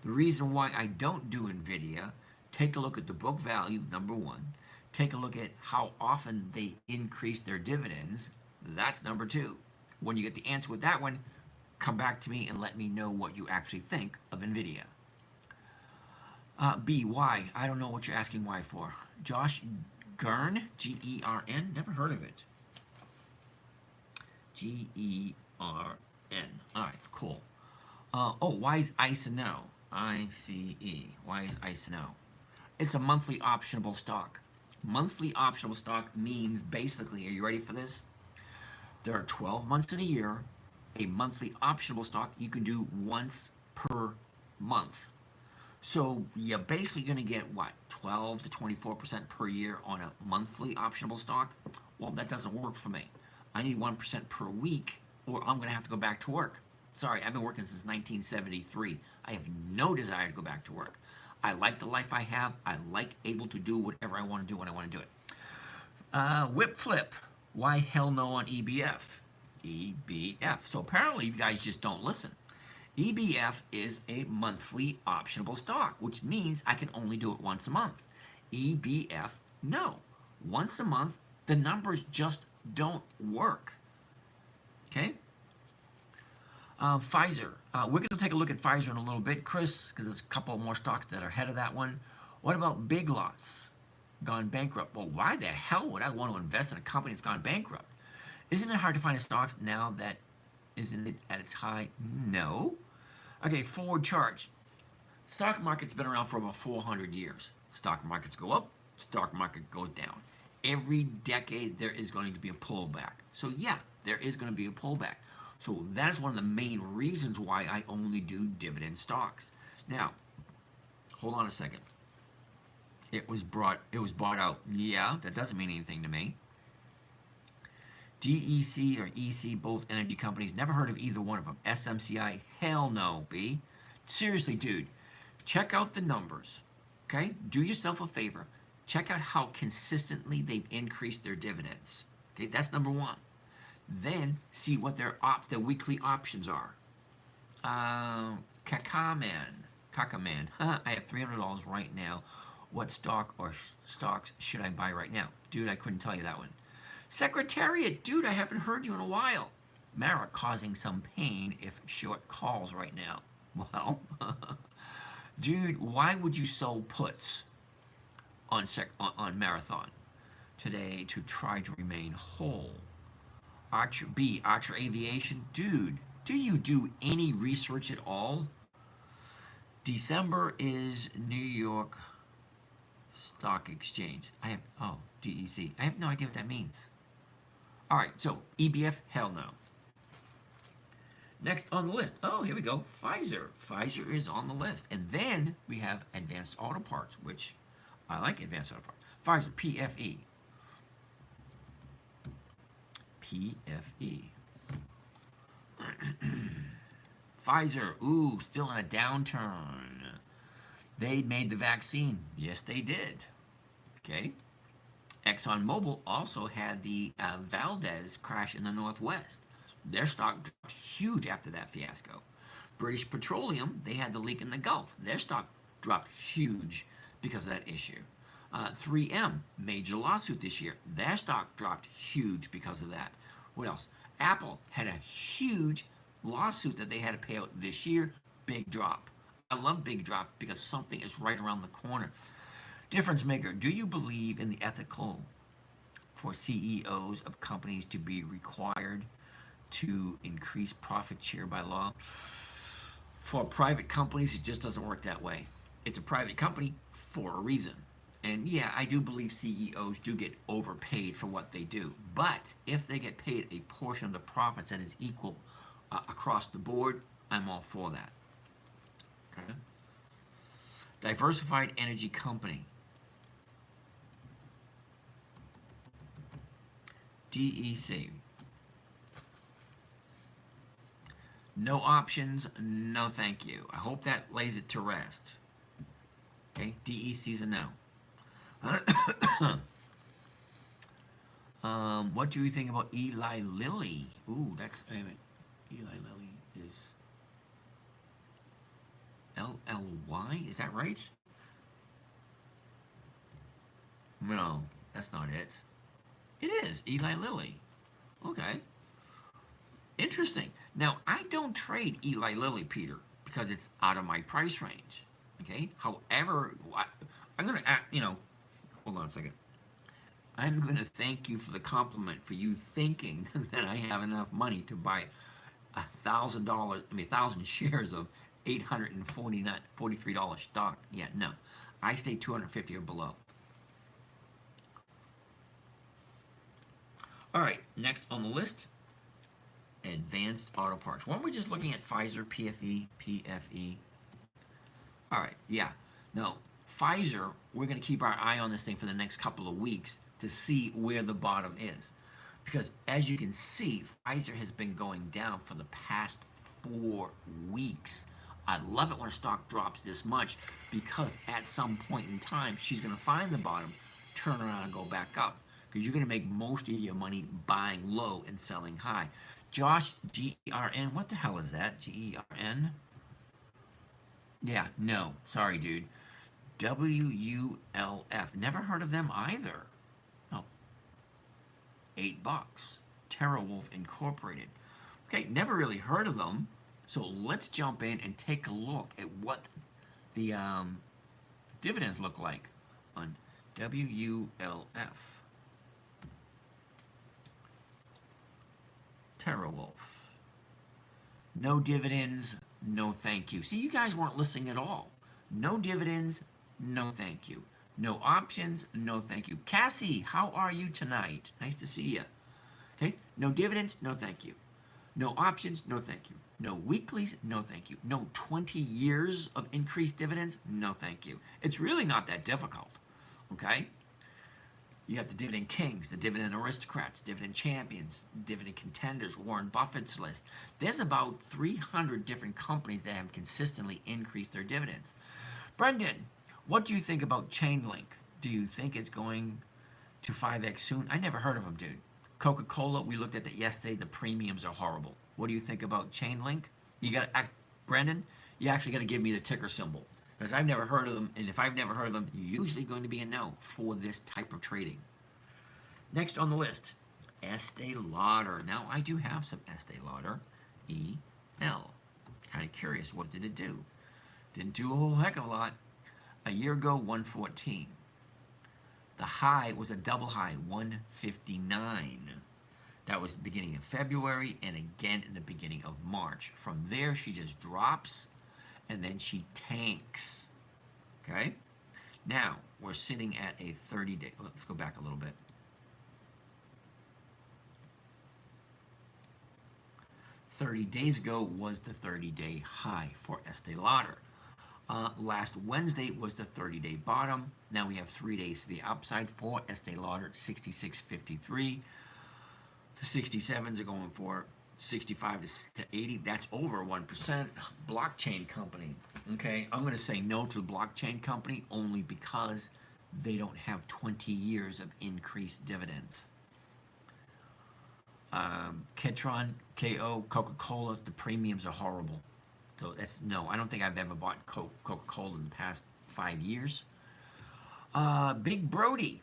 The reason why I don't do NVIDIA, take a look at the book value, number one. Take a look at how often they increase their dividends. That's number two. When you get the answer with that one, come back to me and let me know what you actually think of NVIDIA. B, why? I don't know what you're asking why for. Josh Gern, G-E-R-N, never heard of it. G-E-R-N. All right, cool. Why is ICE a no? I-C-E. Why is ICE a no? It's a monthly optionable stock. Monthly optionable stock means basically, are you ready for this? There are 12 months in a year. A monthly optionable stock you can do once per month. So you're basically going to get what, 12 to 24% per year on a monthly optionable stock? Well, that doesn't work for me. I need 1% per week, or I'm going to have to go back to work. Sorry, I've been working since 1973. I have no desire to go back to work. I like the life I have. I like able to do whatever I want to do when I want to do it. Whip flip. Why hell no on EBF? EBF. So apparently you guys just don't listen. EBF is a monthly optionable stock, which means I can only do it once a month. EBF, no. Once a month, the numbers just don't work. Okay? Pfizer. We're going to take a look at Pfizer in a little bit, Chris, because there's a couple more stocks that are ahead of that one. What about Big Lots? Gone bankrupt. Well, why the hell would I want to invest in a company that's gone bankrupt? Isn't it hard to find a stock now that isn't it at its high? No. Okay, forward charge. Stock market's been around for over 400 years. Stock markets go up, stock market goes down. Every decade there is going to be a pullback. So yeah, there is going to be a pullback. So that is one of the main reasons why I only do dividend stocks. Now, hold on a second. It was bought out. Yeah, that doesn't mean anything to me. DEC or EC, both energy companies. Never heard of either one of them. SMCI, hell no, B. Seriously, dude, check out the numbers. Okay? Do yourself a favor. Check out how consistently they've increased their dividends. Okay, that's number one. Then see what their weekly options are. Kakaman. I have $300 right now. What stock or stocks should I buy right now? Dude, I couldn't tell you that one. Secretariat, dude, I haven't heard you in a while. Mara causing some pain if short calls right now. Well, dude, why would you sell puts on Marathon today to try to remain whole? Archer Aviation, dude, do you do any research at all? December is New York Stock Exchange. DEC. I have no idea what that means. All right, so EBF, hell no. Next on the list, here we go, Pfizer. Pfizer is on the list. And then we have Advanced Auto Parts, which I like Advanced Auto Parts. Pfizer, PFE. PFE. Pfizer, still in a downturn. They made the vaccine. Yes, they did. Okay. ExxonMobil also had the Valdez crash in the Northwest. Their stock dropped huge after that fiasco. British Petroleum, they had the leak in the Gulf. Their stock dropped huge because of that issue. 3M, major lawsuit this year. Their stock dropped huge because of that. What else? Apple had a huge lawsuit that they had to pay out this year. Big drop. I love big drop because something is right around the corner. Difference maker. Do you believe in the ethical for CEOs of companies to be required to increase profit share by law? For private companies, it just doesn't work that way. It's a private company for a reason. And yeah, I do believe CEOs do get overpaid for what they do. But if they get paid a portion of the profits that is equal across the board, I'm all for that. Okay. Diversified energy company. DEC. No options, no thank you. I hope that lays it to rest. Okay, DEC's a no. What do you think about Eli Lilly? Ooh, that's, wait a minute. Eli Lilly is LLY? Is that right? No, that's not it. It is Eli Lilly. Okay. Interesting. Now, I don't trade Eli Lilly, Peter, because it's out of my price range. Okay. However, I'm going to, hold on a second. I'm going to thank you for the compliment for you thinking that I have enough money to buy $1,000 shares of $843 stock. Yeah, no. I stay 250 or below. All right, next on the list, advanced auto parts. Weren't we just looking at Pfizer, PFE? All right, yeah. No, Pfizer, we're going to keep our eye on this thing for the next couple of weeks to see where the bottom is. Because as you can see, Pfizer has been going down for the past 4 weeks. I love it when a stock drops this much because at some point in time, she's going to find the bottom, turn around and go back up. Because you're going to make most of your money buying low and selling high. Josh, GERN, what the hell is that? GERN? Yeah, no. Sorry, dude. WULF. Never heard of them either. Oh, $8. TerraWolf Incorporated. Okay, never really heard of them. So let's jump in and take a look at what the dividends look like on WULF. TerraWolf. No dividends, no thank you. See, you guys weren't listening at all. No dividends, no thank you. No options, no thank you. Cassie, how are you tonight? Nice to see you. Okay, no dividends, no thank you. No options, no thank you. No weeklies, no thank you. No 20 years of increased dividends, no thank you. It's really not that difficult, okay? You got the dividend kings, the dividend aristocrats, dividend champions, dividend contenders, Warren Buffett's list. There's about 300 different companies that have consistently increased their dividends. Brendan, what do you think about Chainlink? Do you think it's going to 5x soon? I never heard of them, dude. Coca-Cola, we looked at that yesterday. The premiums are horrible. What do you think about Chainlink? Brendan, you actually got to give me the ticker symbol. Because I've never heard of them, and if I've never heard of them, usually going to be a no for this type of trading. Next on the list, Estee Lauder. Now, I do have some Estee Lauder, EL. Kind of curious, what did it do? Didn't do a whole heck of a lot. A year ago, 114. The high was a double high, 159. That was the beginning of February, and again in the beginning of March. From there, she just drops, and then she tanks. Okay? Now, we're sitting at a 30-day. Let's go back a little bit. 30 days ago was the 30-day high for Estee Lauder. Last Wednesday was the 30-day bottom. Now we have 3 days to the upside for Estee Lauder, 66.53. The 67s are going for 65 to 80. That's over 1%. Blockchain company. Okay, I'm going to say no to the blockchain company only because they don't have 20 years of increased dividends. Ketron, KO, Coca-Cola, the premiums are horrible. So that's no. I don't think I've ever bought Coca-Cola in the past 5 years. Big Brody,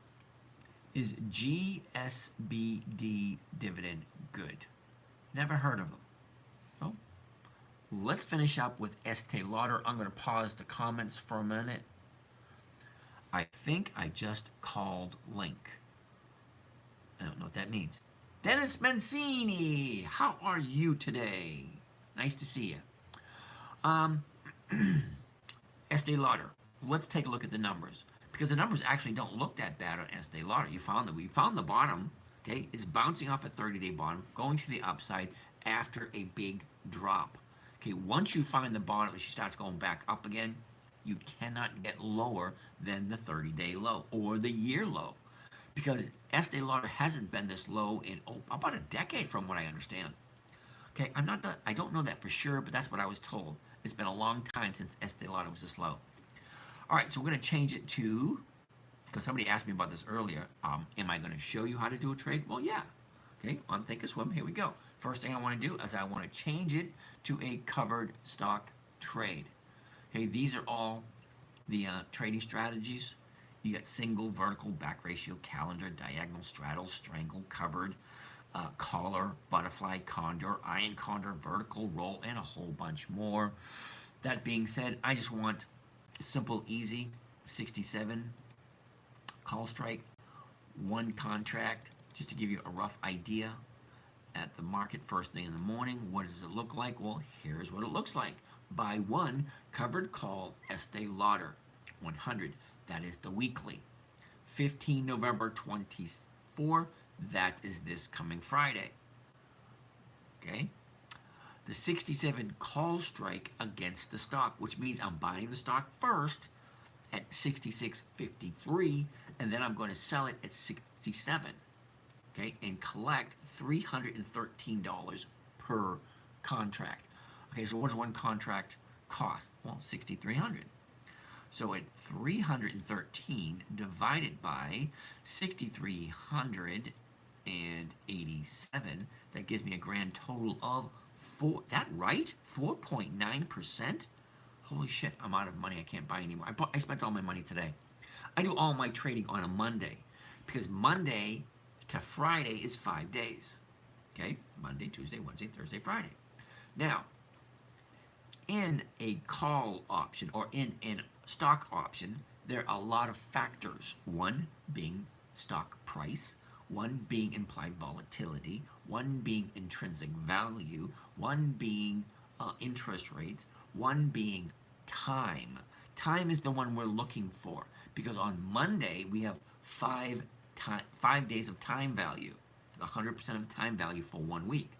is GSBD dividend good? Never heard of them. So let's finish up with Estee Lauder. I'm going to pause the comments for a minute. I think I just called Link. I don't know what that means. Dennis Mancini, how are you today? Nice to see you. Estee Lauder. Let's take a look at the numbers because the numbers actually don't look that bad on Estee Lauder. We found the bottom. Okay, it's bouncing off a 30-day bottom, going to the upside after a big drop. Okay, once you find the bottom and she starts going back up again, you cannot get lower than the 30-day low or the year low because Estee Lauder hasn't been this low in about a decade from what I understand. Okay, I don't know that for sure, but that's what I was told. It's been a long time since Estee Lauder was this low. All right, so we're going to change it to, because somebody asked me about this earlier, am I going to show you how to do a trade? Well, yeah. Okay, on Thinkorswim, here we go. First thing I want to do is I want to change it to a covered stock trade. Okay, these are all the trading strategies. You got single, vertical, back ratio, calendar, diagonal, straddle, strangle, covered, collar, butterfly, condor, iron condor, vertical, roll, and a whole bunch more. That being said, I just want simple, easy, 67 call strike, one contract, just to give you a rough idea at the market first thing in the morning. What does it look like? Well, here's what it looks like. Buy one, covered call, Estee Lauder, 100. That is the weekly. 15 November 24, that is this coming Friday. Okay? The 67 call strike against the stock, which means I'm buying the stock first at 66.53, and then I'm going to sell it at 67. Okay, and collect $313 per contract. Okay, so what does one contract cost? Well, $6,300. So at 313 divided by 6,387, that gives me a grand total of that right? 4.9%? Holy shit, I'm out of money. I can't buy anymore. I spent all my money today. I do all my trading on a Monday because Monday to Friday is 5 days. Okay? Monday, Tuesday, Wednesday, Thursday, Friday. Now, in a call option or in a stock option, there are a lot of factors. One being stock price, one being implied volatility, one being intrinsic value, one being interest rates, one being time. Time is the one we're looking for because on Monday we have 5 days of time value, 100% of time value for 1 week.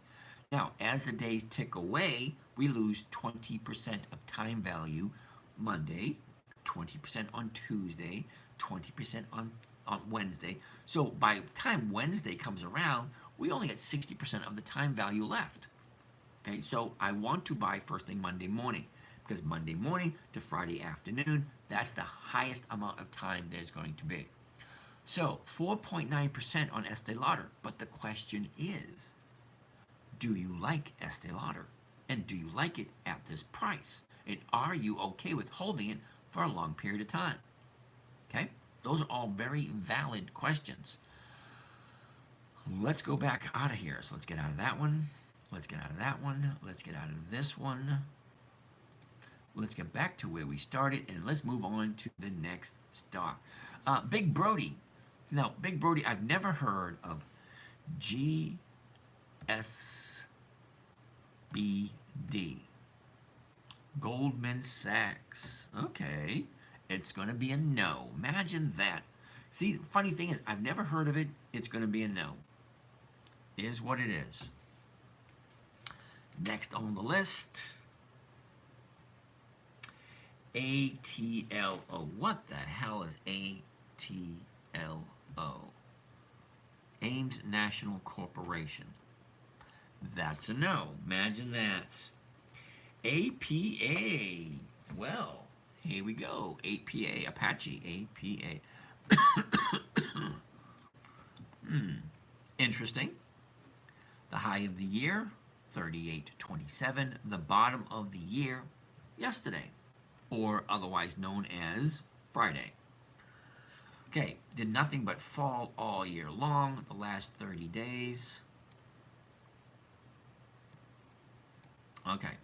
Now, as the days tick away, we lose 20% of time value Monday, 20% on Tuesday, 20% on Wednesday. So by the time Wednesday comes around, we only get 60% of the time value left. Okay, so I want to buy first thing Monday morning because Monday morning to Friday afternoon, that's the highest amount of time there's going to be. So 4.9% on Estee Lauder, but the question is, do you like Estee Lauder? And do you like it at this price? And are you okay with holding it for a long period of time? Okay, those are all very valid questions. Let's go back out of here. So let's get out of that one. Let's get out of that one. Let's get out of this one. Let's get back to where we started and let's move on to the next stock. Big Brody. Now, Big Brody, I've never heard of GSBD. Goldman Sachs. Okay. It's going to be a no. Imagine that. See, the funny thing is, I've never heard of it. It's going to be a no. It is what it is. Next on the list, ATLO. What the hell is ATLO? Ames National Corporation. That's a no. Imagine that. APA. Well, here we go. APA, Apache, APA. Interesting. The high of the year, 38.27. The bottom of the year, yesterday, or otherwise known as Friday. Okay, did nothing but fall all year long, the last 30 days. Okay,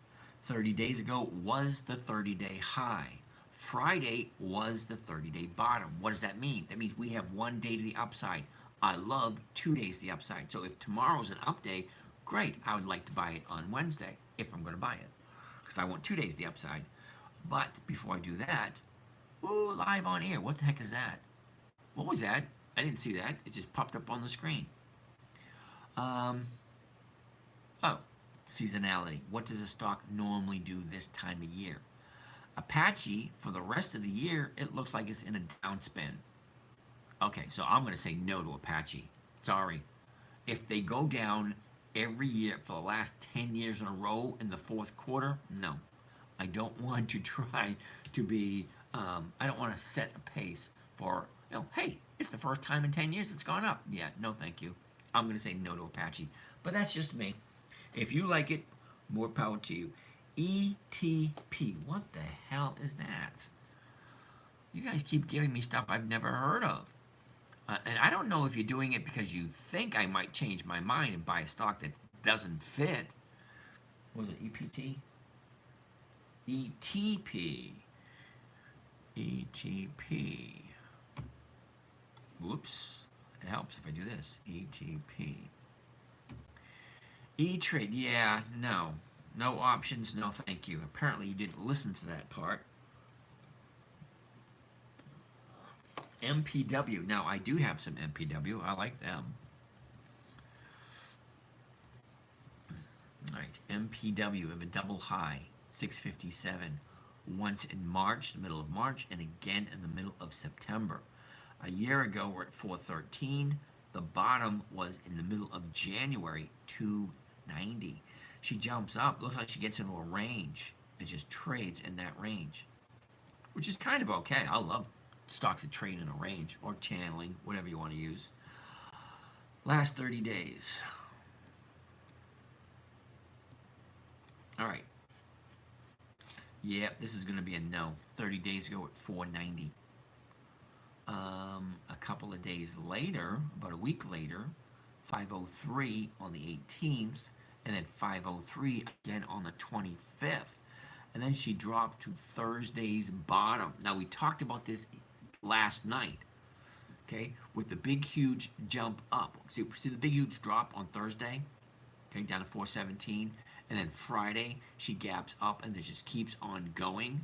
30 days ago was the 30-day high. Friday was the 30-day bottom. What does that mean? That means we have 1 day to the upside. I love 2 days to the upside. So if tomorrow's an up day, great. I would like to buy it on Wednesday if I'm going to buy it because I want 2 days to the upside. But before I do that, ooh, live on air. What the heck is that? What was that? I didn't see that. It just popped up on the screen. Oh, seasonality. What does a stock normally do this time of year? Apache, for the rest of the year, it looks like it's in a downspin. Okay, so I'm going to say no to Apache. Sorry. If they go down every year for the last 10 years in a row in the fourth quarter, no. I don't want to try to be, I don't want to set a pace for, hey, it's the first time in 10 years it's gone up. Yeah, no thank you. I'm going to say no to Apache. But that's just me. If you like it, more power to you. ETP. What the hell is that? You guys keep giving me stuff I've never heard of. And I don't know if you're doing it because you think I might change my mind and buy a stock that doesn't fit. What was it, EPT? ETP. ETP. Whoops. It helps if I do this. ETP. E-Trade. Yeah, no. No options, no thank you. Apparently you didn't listen to that part. MPW. Now, I do have some MPW. I like them. All right, MPW have a double high, 657. Once in March, the middle of March, and again in the middle of September. A year ago, we're at 413. The bottom was in the middle of January, 290. She jumps up, looks like she gets into a range. It just trades in that range, which is kind of okay. I love stocks that trade in a range or channeling, whatever you want to use. Last 30 days. All right. Yep, this is going to be a no. 30 days ago at 490. A couple of days later, about a week later, 503 on the 18th, and then 503 again on the 25th. And then she dropped to Thursday's bottom. Now, we talked about this last night, okay, with the big, huge jump up. See the big, huge drop on Thursday, okay, down to 417. And then Friday, she gaps up and it just keeps on going.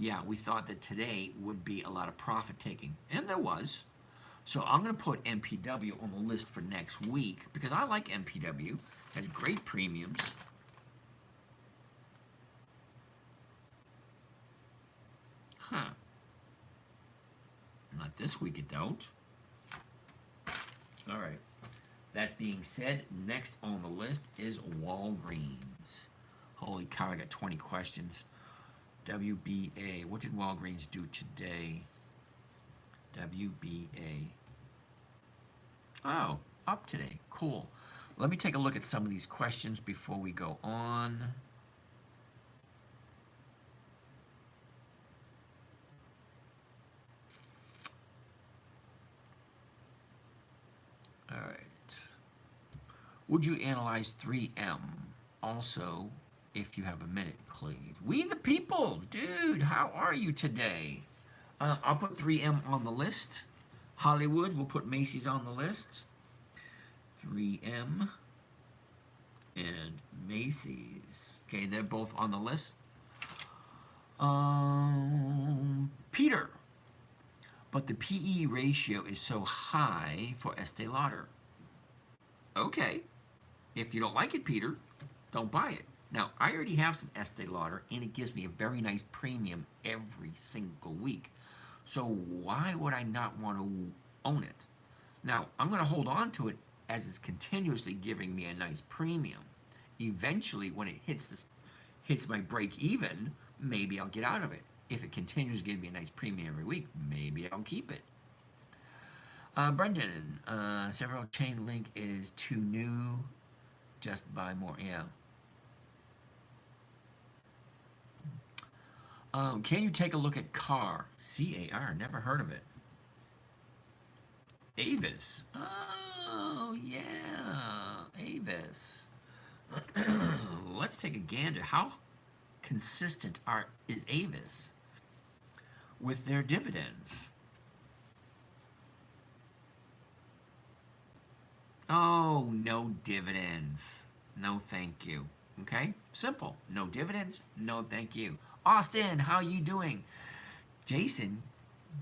Yeah, we thought that today would be a lot of profit taking, and there was. So I'm going to put MPW on the list for next week because I like MPW. Has great premiums. Huh. Not this week it don't. All right. That being said, next on the list is Walgreens. Holy cow, I got 20 questions. WBA. What did Walgreens do today? WBA. Oh, up today. Cool. Let me take a look at some of these questions before we go on. All right. Would you analyze 3M? Also, if you have a minute, please. We the people, dude, how are you today? I'll put 3M on the list. Hollywood, we'll put Macy's on the list. 3M and Macy's. Okay, they're both on the list. Peter. But the PE ratio is so high for Estee Lauder. Okay. If you don't like it, Peter, don't buy it. Now, I already have some Estee Lauder, and it gives me a very nice premium every single week. So why would I not want to own it? Now, I'm going to hold on to it as it's continuously giving me a nice premium. Eventually, when it hits my break even, maybe I'll get out of it. If it continues to give me a nice premium every week, maybe I'll keep it. Brendan, several chain link is too new. Just buy more. Yeah. Can you take a look at CAR? CAR. Never heard of it. Avis. Oh yeah, Avis. Let's take a gander. How consistent is Avis with their dividends? Oh, no dividends. No thank you. Okay? Simple. No dividends, no thank you. Austin, how you doing? Jason,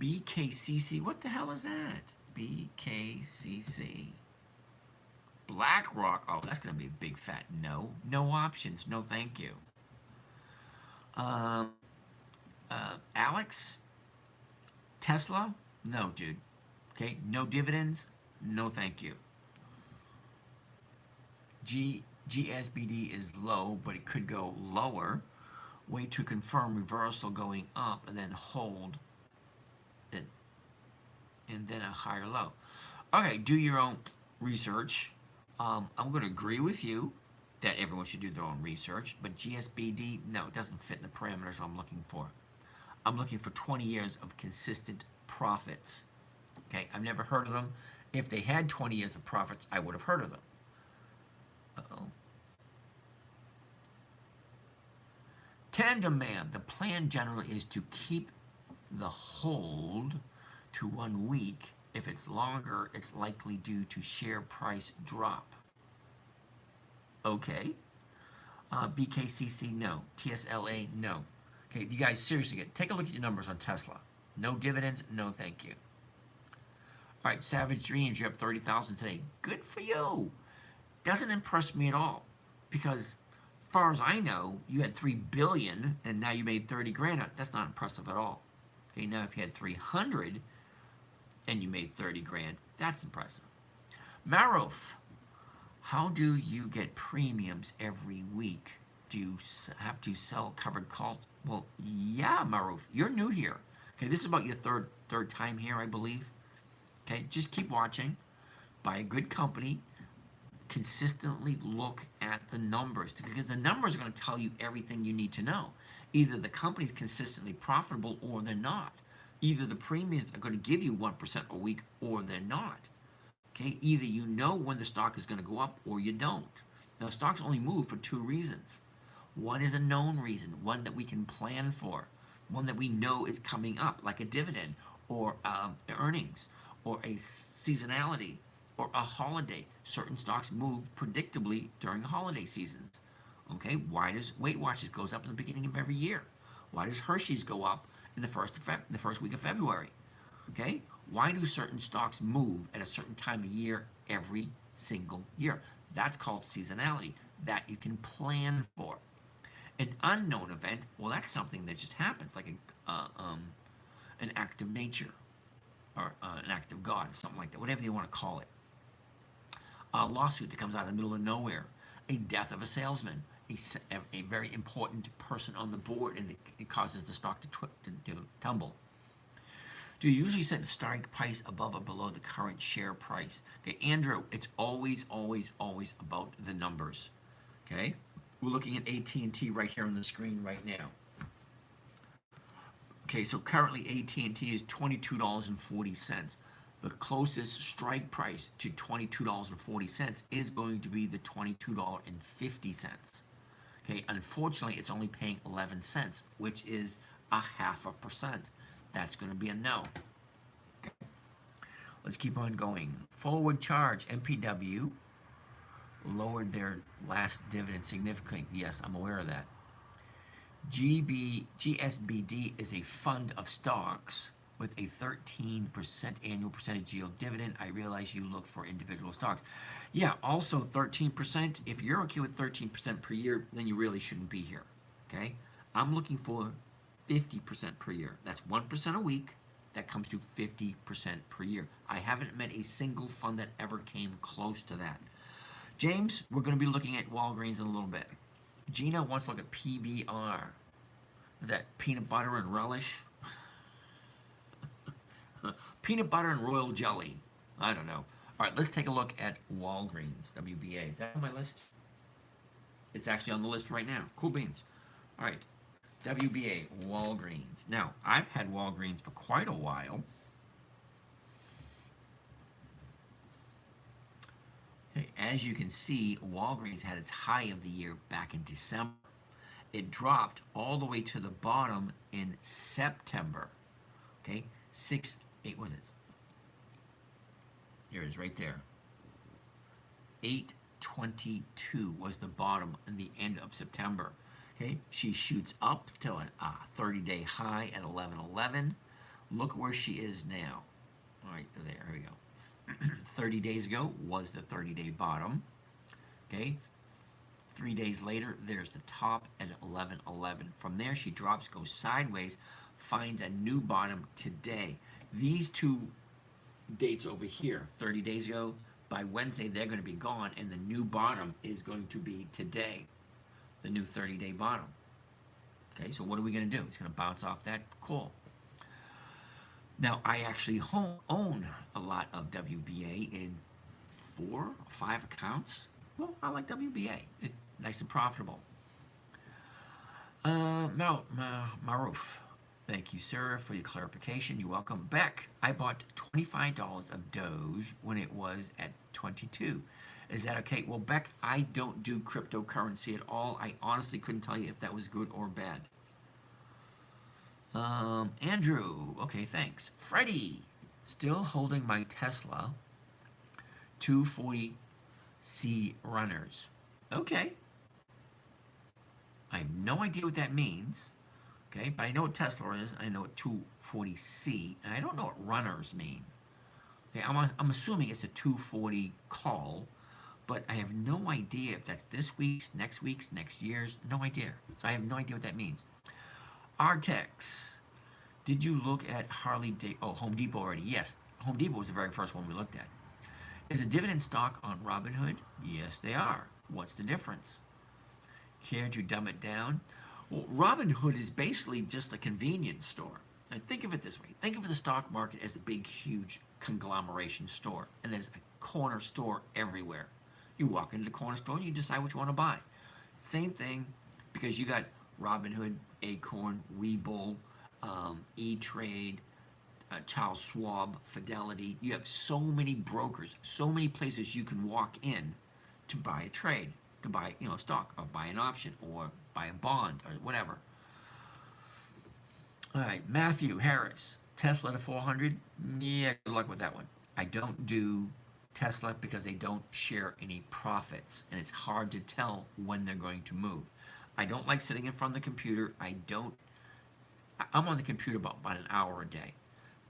BKCC. What the hell is that? BKCC. BlackRock. Oh, that's going to be a big fat no. No options. No thank you. Um, Alex, Tesla. No, dude. Okay. No dividends. No thank you. GSBD is low, but it could go lower. Wait to confirm reversal going up and then hold it, and then a higher low. Okay, do your own research. I'm going to agree with you that everyone should do their own research, but GSBD, no, it doesn't fit in the parameters I'm looking for. I'm looking for 20 years of consistent profits. Okay, I've never heard of them. If they had 20 years of profits, I would have heard of them. Uh-oh. Tandem Man, the plan generally is to keep the hold to 1 week. If it's longer, it's likely due to share price drop. Okay. BKCC, no. TSLA, no. Okay, you guys seriously take a look at your numbers on Tesla. No dividends, no thank you. All right, Savage Dreams, you're up 30,000 today. Good for you. Doesn't impress me at all, because as far as I know, you had 3 billion and now you made 30 grand. That's not impressive at all. Okay, now if you had 300 and you made 30 grand, that's impressive. Maruf, how do you get premiums every week? Do you have to sell covered calls? Well, yeah, Maruf, you're new here. Okay, this is about your third time here, I believe. Okay, just keep watching. Buy a good company. Consistently look at the numbers, because the numbers are going to tell you everything you need to know. Either the company's consistently profitable or they're not. Either the premiums are going to give you 1% a week or they're not. Okay, either you know when the stock is going to go up or you don't. Now, stocks only move for 2 reasons. One is a known reason, one that we can plan for, one that we know is coming up, like a dividend or earnings or a seasonality or a holiday. Certain stocks move predictably during holiday seasons. Okay, why does Weight Watchers goes up in the beginning of every year? Why does Hershey's go up in the first week of February? Okay, why do certain stocks move at a certain time of year every single year? That's called seasonality, that you can plan for. An unknown event, well, that's something that just happens, like an act of nature or an act of God, something like that, whatever you want to call it. A lawsuit that comes out of the middle of nowhere, a death of a salesman, a very important person on the board, and it causes the stock to tumble. Do you usually set the strike price above or below the current share price? Okay, Andrew, it's always, always, always about the numbers. Okay, we're looking at AT&T right here on the screen right now. Okay, so currently AT&T is $22.40. The closest strike price to $22.40 is going to be the $22.50. Okay, unfortunately, it's only paying 11 cents, which is 0.5%. That's going to be a no. Okay. Let's keep on going. Forward charge, MPW, lowered their last dividend significantly. Yes, I'm aware of that. GSBD is a fund of stocks with a 13% annual percentage yield dividend. I realize you look for individual stocks. Yeah, also 13%. If you're okay with 13% per year, then you really shouldn't be here. Okay? I'm looking for 50% per year. That's 1% a week. That comes to 50% per year. I haven't met a single fund that ever came close to that. James, we're going to be looking at Walgreens in a little bit. Gina wants to look at PBR. Is that peanut butter and relish? Peanut butter and royal jelly. I don't know. All right, let's take a look at Walgreens, WBA. Is that on my list? It's actually on the list right now. Cool beans. All right, WBA, Walgreens. Now, I've had Walgreens for quite a while. Okay, as you can see, Walgreens had its high of the year back in December. It dropped all the way to the bottom in September. Okay, was it? Here it is right there. 822 was the bottom in the end of September. Okay, she shoots up to a 30-day high at 1111. Look where she is now. All right, there we go. 30 days ago was the 30-day bottom. Okay, 3 days later, there's the top at 1111. From there, she drops, goes sideways, finds a new bottom today. These two dates over here, 30 days ago, by Wednesday, they're going to be gone, and the new bottom is going to be today, the new 30-day bottom. Okay, so what are we going to do? It's going to bounce off that. Cool. Now, I actually own a lot of WBA in 4 or 5 accounts. Well, I like WBA. It's nice and profitable. Maruf. Thank you, sir, for your clarification. You're welcome. Beck, I bought $25 of Doge when it was at 22. Is that okay? Well, Beck, I don't do cryptocurrency at all. I honestly couldn't tell you if that was good or bad. Andrew, okay, thanks. Freddie, still holding my Tesla 240C runners. Okay. I have no idea what that means. Okay, but I know what Tesla is. I know what 240C, and I don't know what runners mean. Okay, I'm assuming it's a 240 call, but I have no idea if that's this week's, next year's. No idea. So I have no idea what that means. Artex, did you look at Home Depot already? Yes, Home Depot was the very first one we looked at. Is a dividend stock on Robinhood? Yes, they are. What's the difference? Care to dumb it down? Well, Robinhood is basically just a convenience store. And think of it this way. Think of the stock market as a big, huge conglomeration store. And there's a corner store everywhere. You walk into the corner store and you decide what you want to buy. Same thing, because you got Robinhood, Acorn, Webull, E-Trade, Charles Schwab, Fidelity. You have so many brokers, so many places you can walk in to buy a trade, to buy a stock, or buy an option, or buy a bond, or whatever. All right, Matthew Harris, Tesla to 400. Yeah, good luck with that one. I don't do Tesla because they don't share any profits, and it's hard to tell when they're going to move. I don't like sitting in front of the computer. I'm on the computer about an hour a day,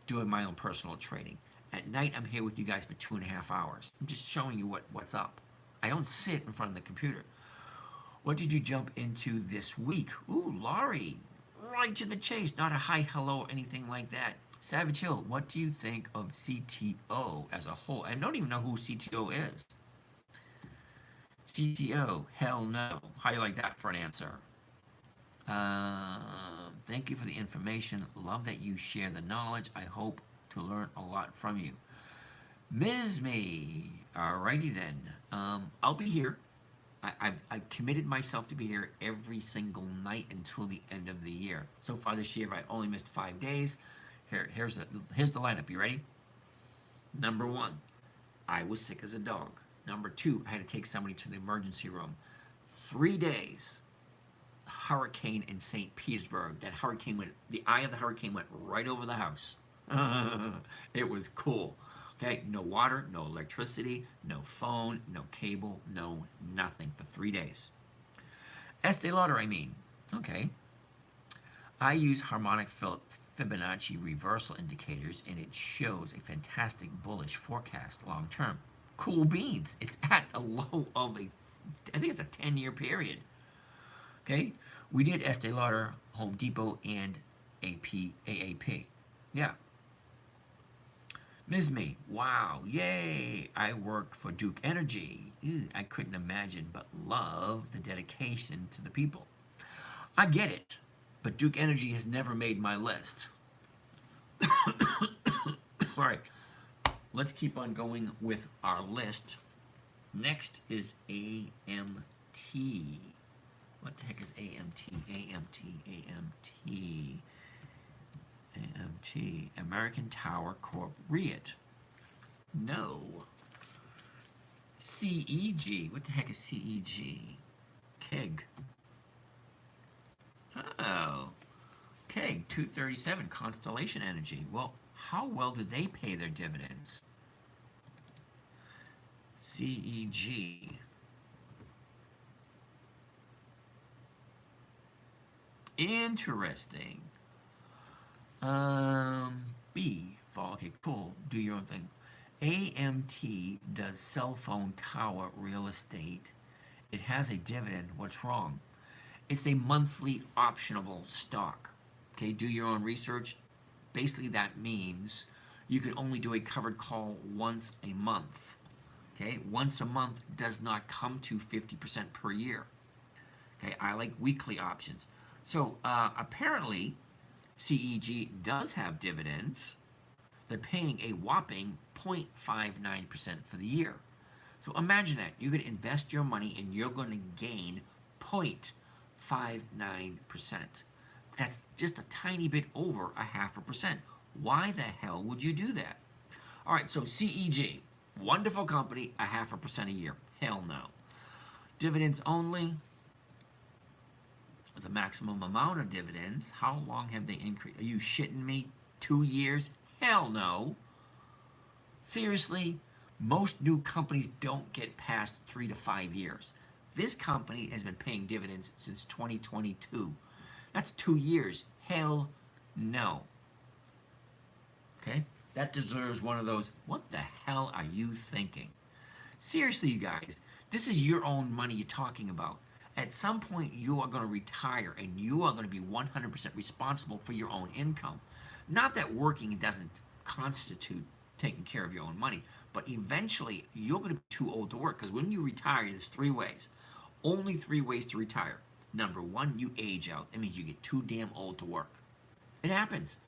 doing my own personal trading. At night, I'm here with you guys for 2.5 hours. I'm just showing you what's up. I don't sit in front of the computer. What did you jump into this week? Ooh, Laurie, right to the chase. Not a hi, hello, or anything like that. Savage Hill, what do you think of CTO as a whole? I don't even know who CTO is. CTO, hell no. How do you like that for an answer? Thank you for the information. Love that you share the knowledge. I hope to learn a lot from you. Ms. Me. Alrighty then. I'll be here. I've committed myself to be here every single night until the end of the year. So far this year, I've only missed 5 days. Here's the lineup. You ready? Number 1, I was sick as a dog. Number 2, I had to take somebody to the emergency room. 3 days. Hurricane in St. Petersburg. The eye of the hurricane went right over the house. It was cool. Okay, no water, no electricity, no phone, no cable, no nothing for 3 days. Estee Lauder, I mean. Okay. I use harmonic Fibonacci reversal indicators, and it shows a fantastic bullish forecast long term. Cool beans. It's at a low of I think it's a 10-year period. Okay, we did Estee Lauder, Home Depot, and AAP. Yeah. Ms. Me, wow, yay! I work for Duke Energy. I couldn't imagine but love the dedication to the people. I get it, but Duke Energy has never made my list. All right, let's keep on going with our list. Next is AMT. What the heck is AMT? AMT, AMT, AMT. American Tower Corp. REIT. No. CEG. What the heck is CEG? KEG. Oh. KEG 237 Constellation Energy. Well, how well do they pay their dividends? CEG. Interesting. B. Okay, cool. Do your own thing. AMT does cell phone tower real estate. It has a dividend. What's wrong? It's a monthly optionable stock. Okay, do your own research. Basically, that means you can only do a covered call once a month. Okay, once a month does not come to 50% per year. Okay, I like weekly options. So apparently, CEG does have dividends. They're paying a whopping 0.59% for the year. So imagine that. You're going to invest your money and you're going to gain 0.59%. That's just a tiny bit over 0.5%. Why the hell would you do that? All right, so CEG, wonderful company, 0.5% a year. Hell no. Dividends only. The maximum amount of dividends, how long have they increased? Are you shitting me? 2 years? Hell no. Seriously, most new companies don't get past 3 to 5 years. This company has been paying dividends since 2022. That's 2 years. Hell no. Okay? That deserves one of those, what the hell are you thinking? Seriously, you guys, this is your own money you're talking about. At some point, you are going to retire and you are going to be 100% responsible for your own income. Not that working doesn't constitute taking care of your own money, but eventually you're going to be too old to work, because when you retire, there's 3 ways. Only 3 ways to retire. Number 1, you age out. That means you get too damn old to work. It happens.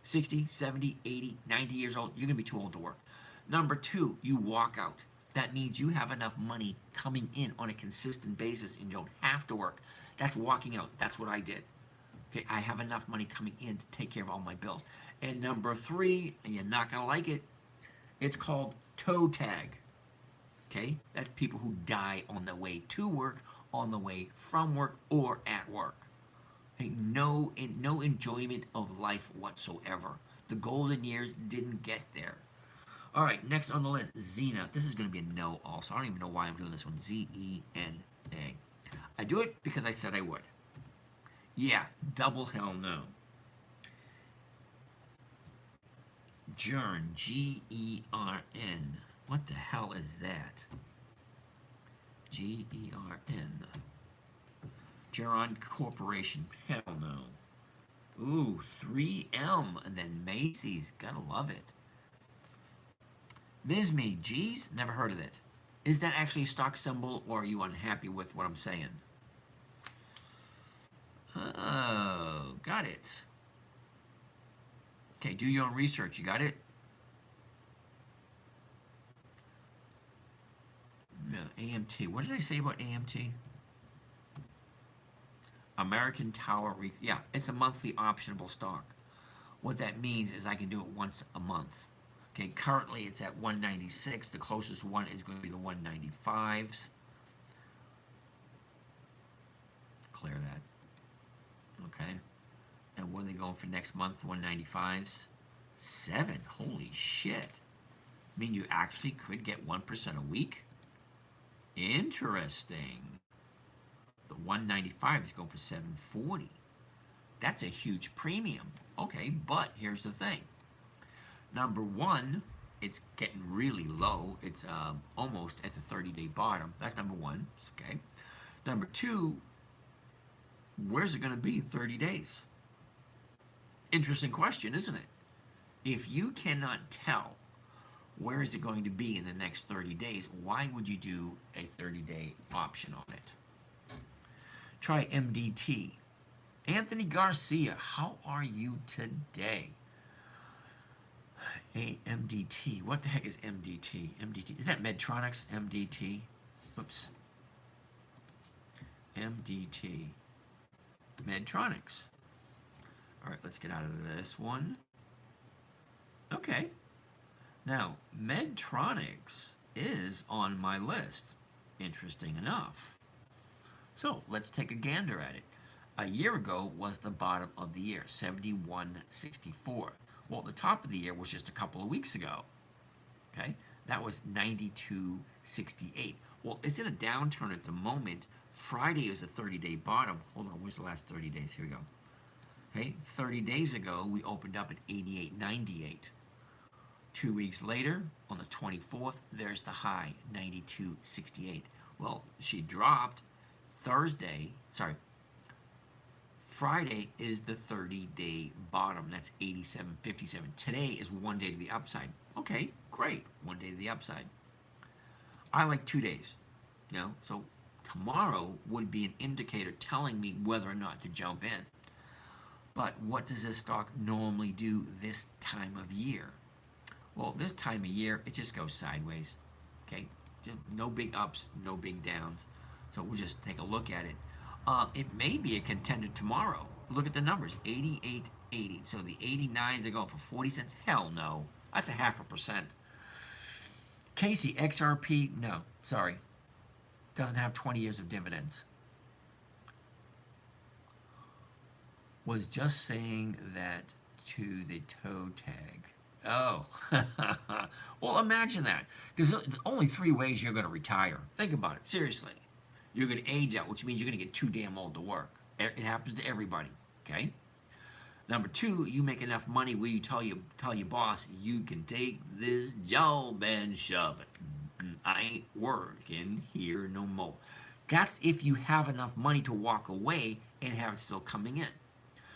60, 70, 80, 90 years old, you're going to be too old to work. Number 2, you walk out. That means you have enough money coming in on a consistent basis and you don't have to work. That's walking out. That's what I did. Okay, I have enough money coming in to take care of all my bills. And number 3, and you're not going to like it, it's called toe tag. Okay, that's people who die on the way to work, on the way from work, or at work. Okay, no enjoyment of life whatsoever. The golden years didn't get there. All right, next on the list, Zena. This is going to be a no also. I don't even know why I'm doing this one. Z-E-N-A. I do it because I said I would. Yeah, double hell no. Gern, G-E-R-N. What the hell is that? G-E-R-N. Geron Corporation. Hell no. Ooh, 3M. And then Macy's. Gotta love it. Misme, geez, never heard of it. Is that actually a stock symbol, or are you unhappy with what I'm saying? Oh, got it. Okay, do your own research. You got it? No, AMT. What did I say about AMT? American Tower. Yeah, it's a monthly optionable stock. What that means is I can do it once a month. Okay, currently it's at 196. The closest one is going to be the 195s. Clear that. Okay. And what are they going for next month? 195s? 7. Holy shit. I mean, you actually could get 1% a week? Interesting. The 195 is going for 740. That's a huge premium. Okay, but here's the thing. Number 1, it's getting really low. It's almost at the 30-day bottom. That's number 1. Okay. Number 2, where's it going to be in 30 days? Interesting question, isn't it? If you cannot tell where is it going to be in the next 30 days, why would you do a 30-day option on it? Try MDT. Anthony Garcia, how are you today? AMDT. What the heck is MDT? MDT. Is that Medtronics? MDT. Oops. MDT. Medtronics. All right, let's get out of this one. Okay. Now, Medtronics is on my list. Interesting enough. So let's take a gander at it. A year ago was the bottom of the year, 71.64. Well, the top of the year was just a couple of weeks ago. Okay, that was 92.68. Well, it's in a downturn at the moment. Friday is a 30-day bottom. Hold on, where's the last 30 days? Here we go. Okay, 30 days ago, we opened up at 88.98. 2 weeks later, on the 24th, there's the high, 92.68. Well, she dropped Friday is the 30-day bottom. That's 87.57. Today is 1 day to the upside. Okay, great. 1 day to the upside. I like 2 days. So tomorrow would be an indicator telling me whether or not to jump in. But what does this stock normally do this time of year? Well, this time of year, it just goes sideways. Okay, just no big ups, no big downs. So we'll just take a look at it. It may be a contender tomorrow. Look at the numbers, 88.80. So the 89s are going for 40 cents. Hell no, that's a 0.5%. Casey, XRP, no, sorry. Doesn't have 20 years of dividends. Was just saying that to the toe tag. Oh, well, imagine that. Because there's only 3 ways you're going to retire. Think about it, seriously. You're going to age out, which means you're going to get too damn old to work. It happens to everybody, okay? Number 2, you make enough money where you tell your boss, you can take this job and shove it. I ain't working here no more. That's if you have enough money to walk away and have it still coming in.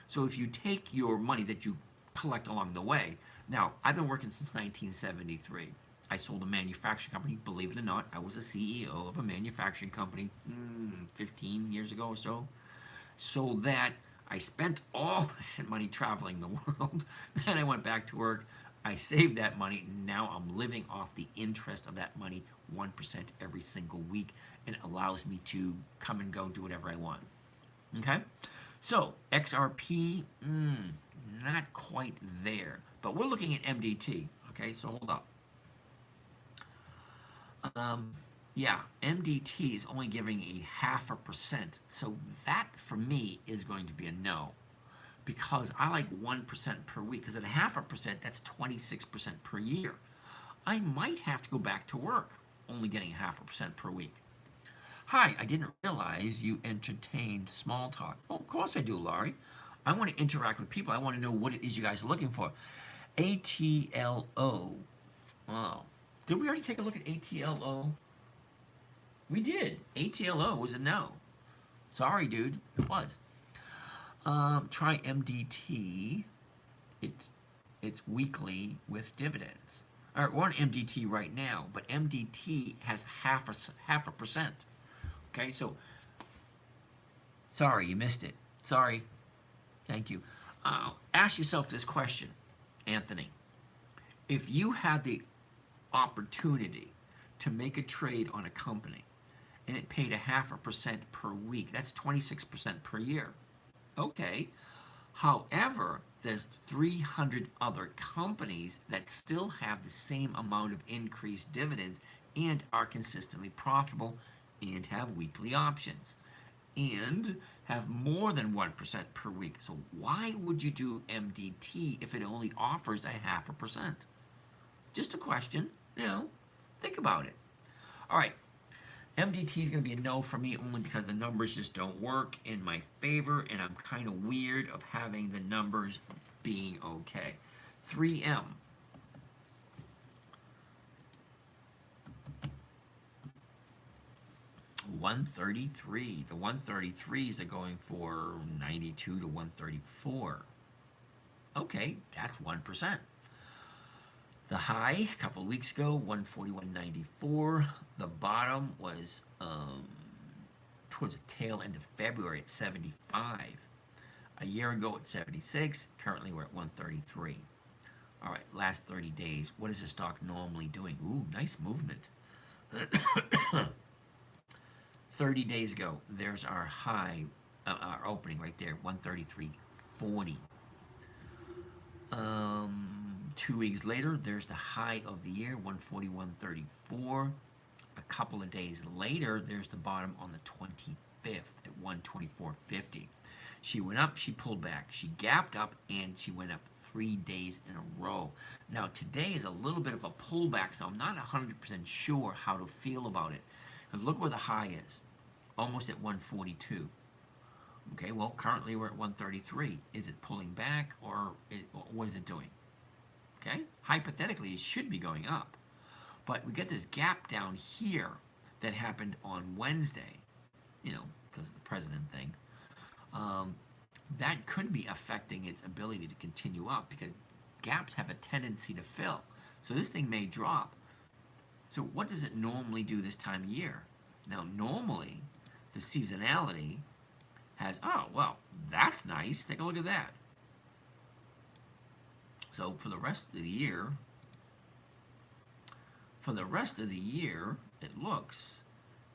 So if you take your money that you collect along the way, now, I've been working since 1973. I sold a manufacturing company. Believe it or not, I was a CEO of a manufacturing company 15 years ago or so. So that I spent all that money traveling the world. Then I went back to work. I saved that money. Now I'm living off the interest of that money, 1% every single week. And it allows me to come and go, do whatever I want. Okay? So, XRP, not quite there. But we're looking at MDT. Okay, so hold up. Yeah, MDT is only giving a 0.5%. So that, for me, is going to be a no. Because I like 1% per week. Because at a 0.5%, that's 26% per year. I might have to go back to work, only getting 0.5% per week. Hi, I didn't realize you entertained small talk. Well, of course I do, Laurie. I want to interact with people. I want to know what it is you guys are looking for. ATLO. Oh. Did we already take a look at ATLO? We did. ATLO was a no. Sorry, dude. It was. Try MDT. It's weekly with dividends. All right, we're on MDT right now, but MDT has 0.5%. Okay, so sorry you missed it. Sorry. Thank you. Ask yourself this question, Anthony. If you had the opportunity to make a trade on a company and it paid a 0.5% per week, that's 26% per year. Okay. However, there's 300 other companies that still have the same amount of increased dividends and are consistently profitable and have weekly options and have more than 1% per week. So why would you do MDT if it only offers a 0.5%? Just a question, think about it. All right, MDT is going to be a no for me only because the numbers just don't work in my favor, and I'm kind of weird of having the numbers being okay. 3M. $133. The 133s are going for 92 to 134. Okay, that's 1%. The high a couple of weeks ago, 141.94. The bottom was towards the tail end of February at 75. A year ago at 76. Currently we're at 133. All right, last 30 days. What is the stock normally doing? Ooh, nice movement. 30 days ago, there's our high, our opening right there, 133.40. 2 weeks later, there's the high of the year, 141.34. A couple of days later, there's the bottom on the 25th at 124.50. She went up, she pulled back, she gapped up, and she went up 3 days in a row. Now, today is a little bit of a pullback, so I'm not 100% sure how to feel about it. Because look where the high is, almost at 142. Okay, well, currently we're at 133. Is it pulling back, or what is it doing? Okay, hypothetically, it should be going up. But we get this gap down here that happened on Wednesday, because of the president thing. That could be affecting its ability to continue up because gaps have a tendency to fill. So this thing may drop. So what does it normally do this time of year? Now, normally, the seasonality has, oh, well, that's nice. Take a look at that. So for the rest of the year, it looks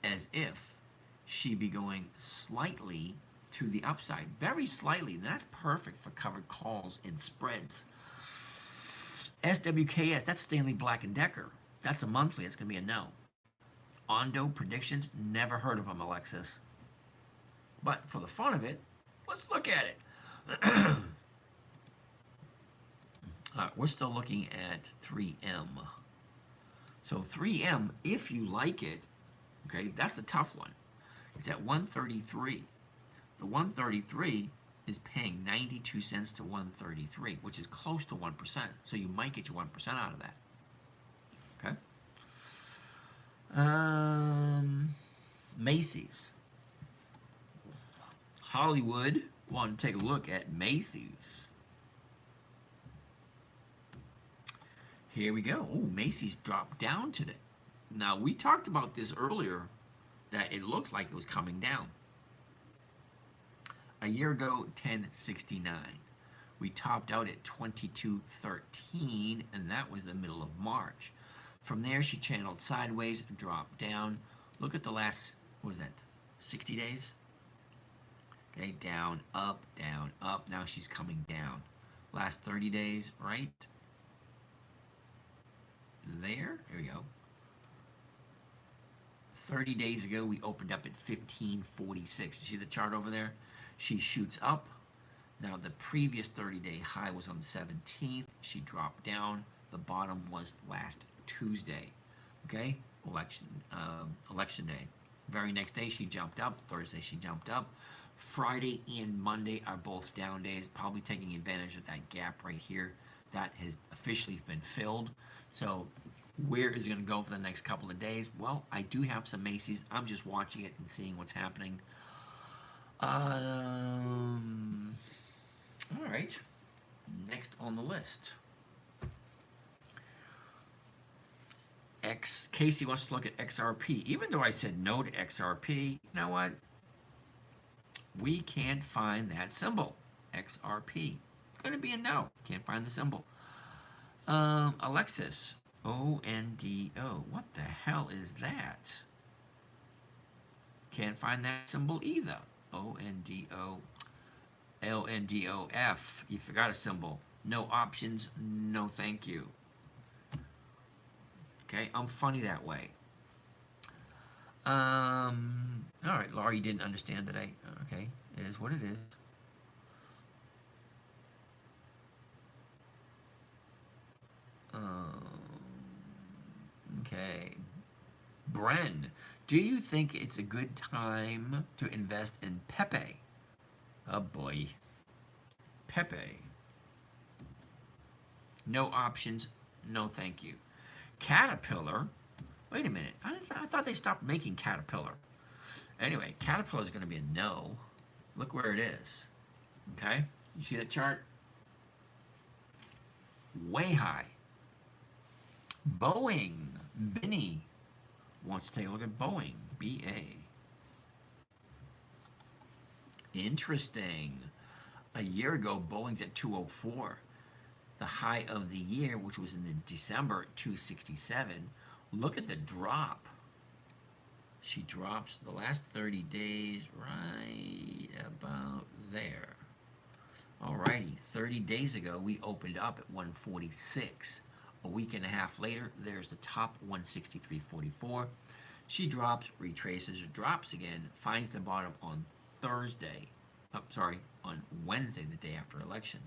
as if she'd be going slightly to the upside, very slightly. And that's perfect for covered calls and spreads. SWKS, that's Stanley Black & Decker. That's a monthly. It's going to be a no. Ondo Predictions, never heard of them, Alexis. But for the fun of it, let's look at it. We're still looking at 3M. So 3M, if you like it, okay, that's a tough one. It's at 133. The 133 is paying 92 cents to 133, which is close to 1%. So you might get your 1% out of that. Okay. Macy's. Hollywood. Want to take a look at Macy's. Here we go. Oh, Macy's dropped down today. Now, we talked about this earlier, that it looks like it was coming down. A year ago, 10.69. We topped out at 22.13, and that was the middle of March. From there, she channeled sideways, dropped down. Look at the last, what was that, 60 days? Okay, down, up, down, up. Now she's coming down. Last 30 days, right? There we go. 30 days ago, we opened up at 15.46. You see the chart over there? She shoots up. Now, the previous 30-day high was on the 17th. She dropped down. The bottom was last Tuesday. Okay? Election day. Very next day, she jumped up. Thursday, she jumped up. Friday and Monday are both down days, probably taking advantage of that gap right here. That has officially been filled. So where is it going to go for the next couple of days? Well, I do have some Macy's. I'm just watching it and seeing what's happening. All right. Next on the list. Casey wants to look at XRP. Even though I said no to XRP, you know what? We can't find that symbol. XRP. Going to be a no. Can't find the symbol. Alexis. ONDO. What the hell is that? Can't find that symbol either. ONDO. LNDOF. You forgot a symbol. No options. No thank you. Okay, I'm funny that way. All right, Laura, you didn't understand today. Okay, it is what it is. Okay. Bren, do you think it's a good time to invest in Pepe? Oh boy. Pepe. No options, no thank you. Caterpillar. Wait a minute. I thought they stopped making Caterpillar. Anyway, Caterpillar is going to be a no. Look where it is. Okay? You see that chart? Way high. Boeing. Benny wants to take a look at Boeing. BA. Interesting. A year ago, Boeing's at 204. The high of the year, which was in the December, 267. Look at the drop. She drops the last 30 days right about there. Alrighty, 30 days ago we opened up at 146. A week and a half later, there's the top 163.44. She drops, retraces, drops again, finds the bottom on Thursday. On Wednesday, the day after election.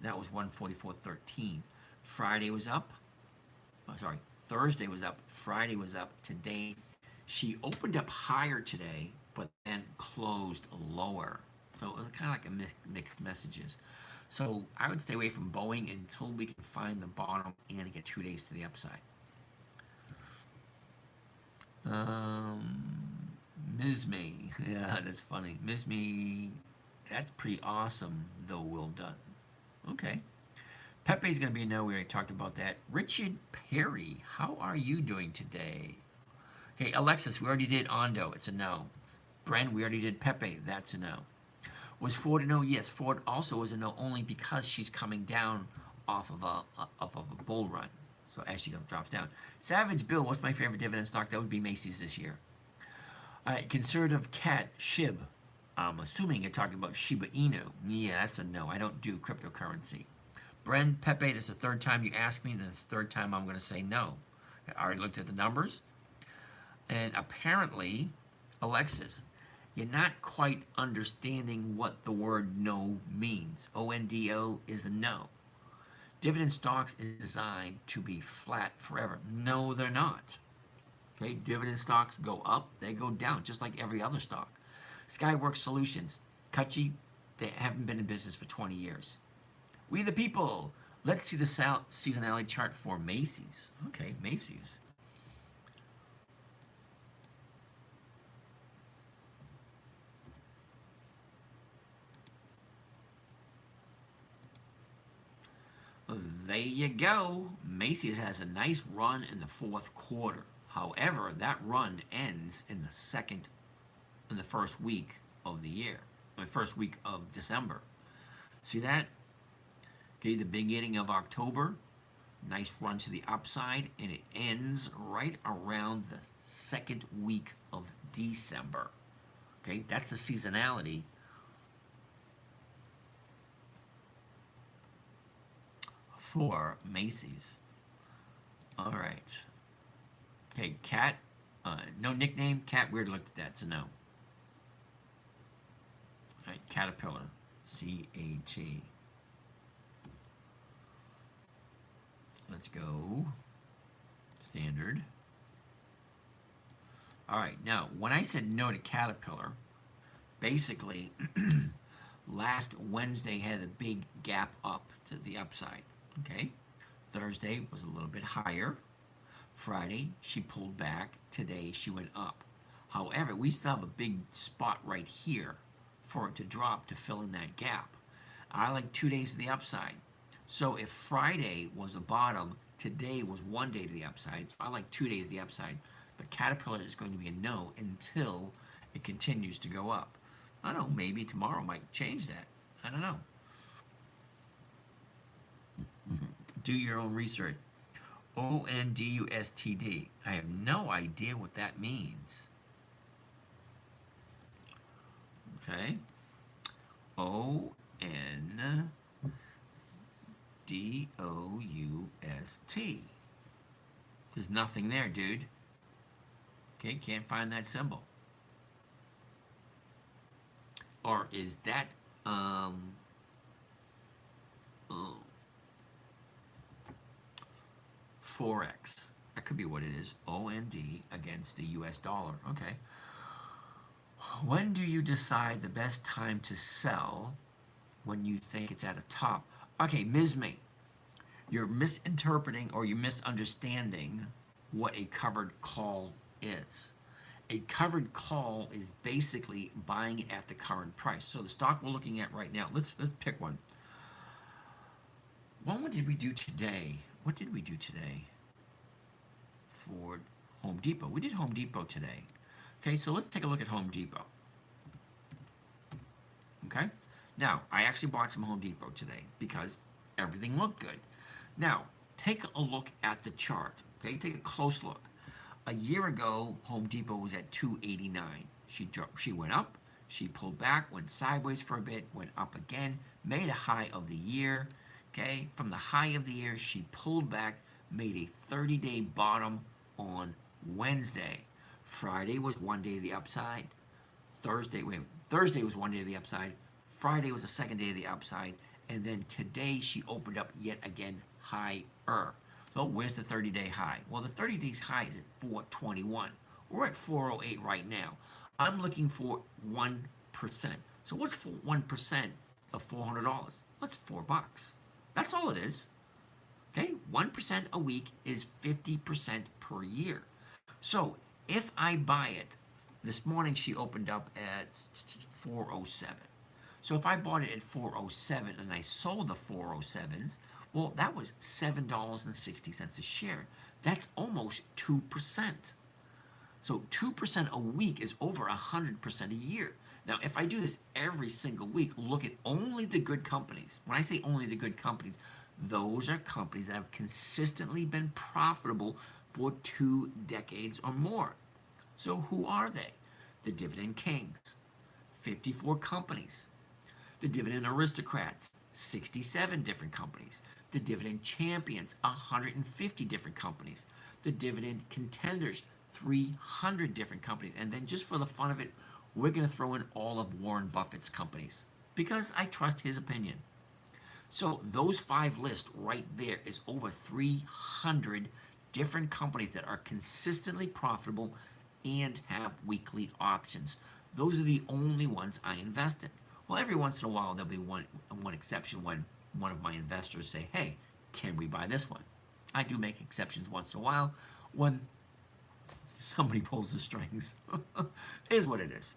That was 144.13. Friday was up. Thursday was up. Friday was up. Today, she opened up higher today, but then closed lower. So it was kind of like a mixed messages. So I would stay away from Boeing until we can find the bottom and get 2 days to the upside. Ms. May, yeah, that's funny. Ms. May, that's pretty awesome, though well done. Okay. Pepe's going to be a no. We already talked about that. Richard Perry, how are you doing today? Okay, Alexis, we already did Ondo. It's a no. Bren, we already did Pepe. That's a no. Was Ford a no? Yes, Ford also was a no, only because she's coming down off of a bull run. So as she drops down. Savage Bill, what's my favorite dividend stock? That would be Macy's this year. Conservative Cat, SHIB. I'm assuming you're talking about Shiba Inu. Yeah, that's a no. I don't do cryptocurrency. Bren, Pepe, this is the third time you asked me, and this is the third time I'm going to say no. I already looked at the numbers. And apparently, Alexis, you're not quite understanding what the word no means. ONDO is a no. Dividend stocks is designed to be flat forever. No, they're not. Okay, dividend stocks go up, they go down, just like every other stock. Skyworks Solutions, Kutchi, they haven't been in business for 20 years. We the people, let's see the seasonality chart for Macy's. Okay, Macy's. There you go. Macy's has a nice run in the fourth quarter. However, that run ends in the first week of the year, the first week of December. See that? Okay, the beginning of October, nice run to the upside, and it ends right around the second week of December. Okay, that's a seasonality. For Macy's. All right. Okay, Cat. No nickname. Cat. Weird looked at that. It's a no. All right, Caterpillar. C-A-T. Let's go. Standard. All right. Now, when I said no to Caterpillar, basically, last Wednesday had a big gap up to the upside. Okay, Thursday was a little bit higher. Friday, she pulled back. Today, she went up. However, we still have a big spot right here for it to drop to fill in that gap. I like 2 days to the upside. So if Friday was the bottom, today was 1 day to the upside. So I like 2 days to the upside. But Caterpillar is going to be a no until it continues to go up. I don't know, maybe tomorrow might change that. I don't know. Do your own research. ONDUSTD. I have no idea what that means. Okay. ONDOUST. There's nothing there, dude. Okay, can't find that symbol. Or is that Forex? That could be what it is. OND against the US dollar. Okay. When do you decide the best time to sell when you think it's at a top? Okay, Ms. May, you're misinterpreting or you're misunderstanding what a covered call is. A covered call is basically buying it at the current price. So the stock we're looking at right now, let's pick one. What did we do today? What did we do today for Home Depot? We did Home Depot today. Okay, so let's take a look at Home Depot. Okay, Now, I actually bought some Home Depot today because everything looked good. Now, take a look at the chart. Okay, take a close look. A year ago, Home Depot was at 289. She went up, she pulled back, went sideways for a bit, went up again, made a high of the year. Okay, from the high of the year, she pulled back, made a 30-day bottom on Wednesday. Friday was one day of the upside. Thursday was one day of the upside. Friday was the second day of the upside. And then today she opened up yet again higher. So where's the 30-day high? Well, the 30-day high is at 421. We're at 408 right now. I'm looking for 1%. So what's 1% of $400? That's $4. That's all it is. Okay, 1% a week is 50% per year. So if I buy it, this morning she opened up at 407. So if I bought it at 407 and I sold the 407s, well, that was $7.60 a share. That's almost 2%. So 2% a week is over 100% a year. Now, if I do this every single week, look at only the good companies. When I say only the good companies, those are companies that have consistently been profitable for 2 decades or more. So who are they? The Dividend Kings, 54 companies. The Dividend Aristocrats, 67 different companies. The Dividend Champions, 150 different companies. The Dividend Contenders, 300 different companies. And then just for the fun of it, we're going to throw in all of Warren Buffett's companies because I trust his opinion. So those 5 lists right there is over 300 different companies that are consistently profitable and have weekly options. Those are the only ones I invest in. Well, every once in a while there'll be one exception when one of my investors say, hey, can we buy this one? I do make exceptions once in a while when somebody pulls the strings. It is what it is.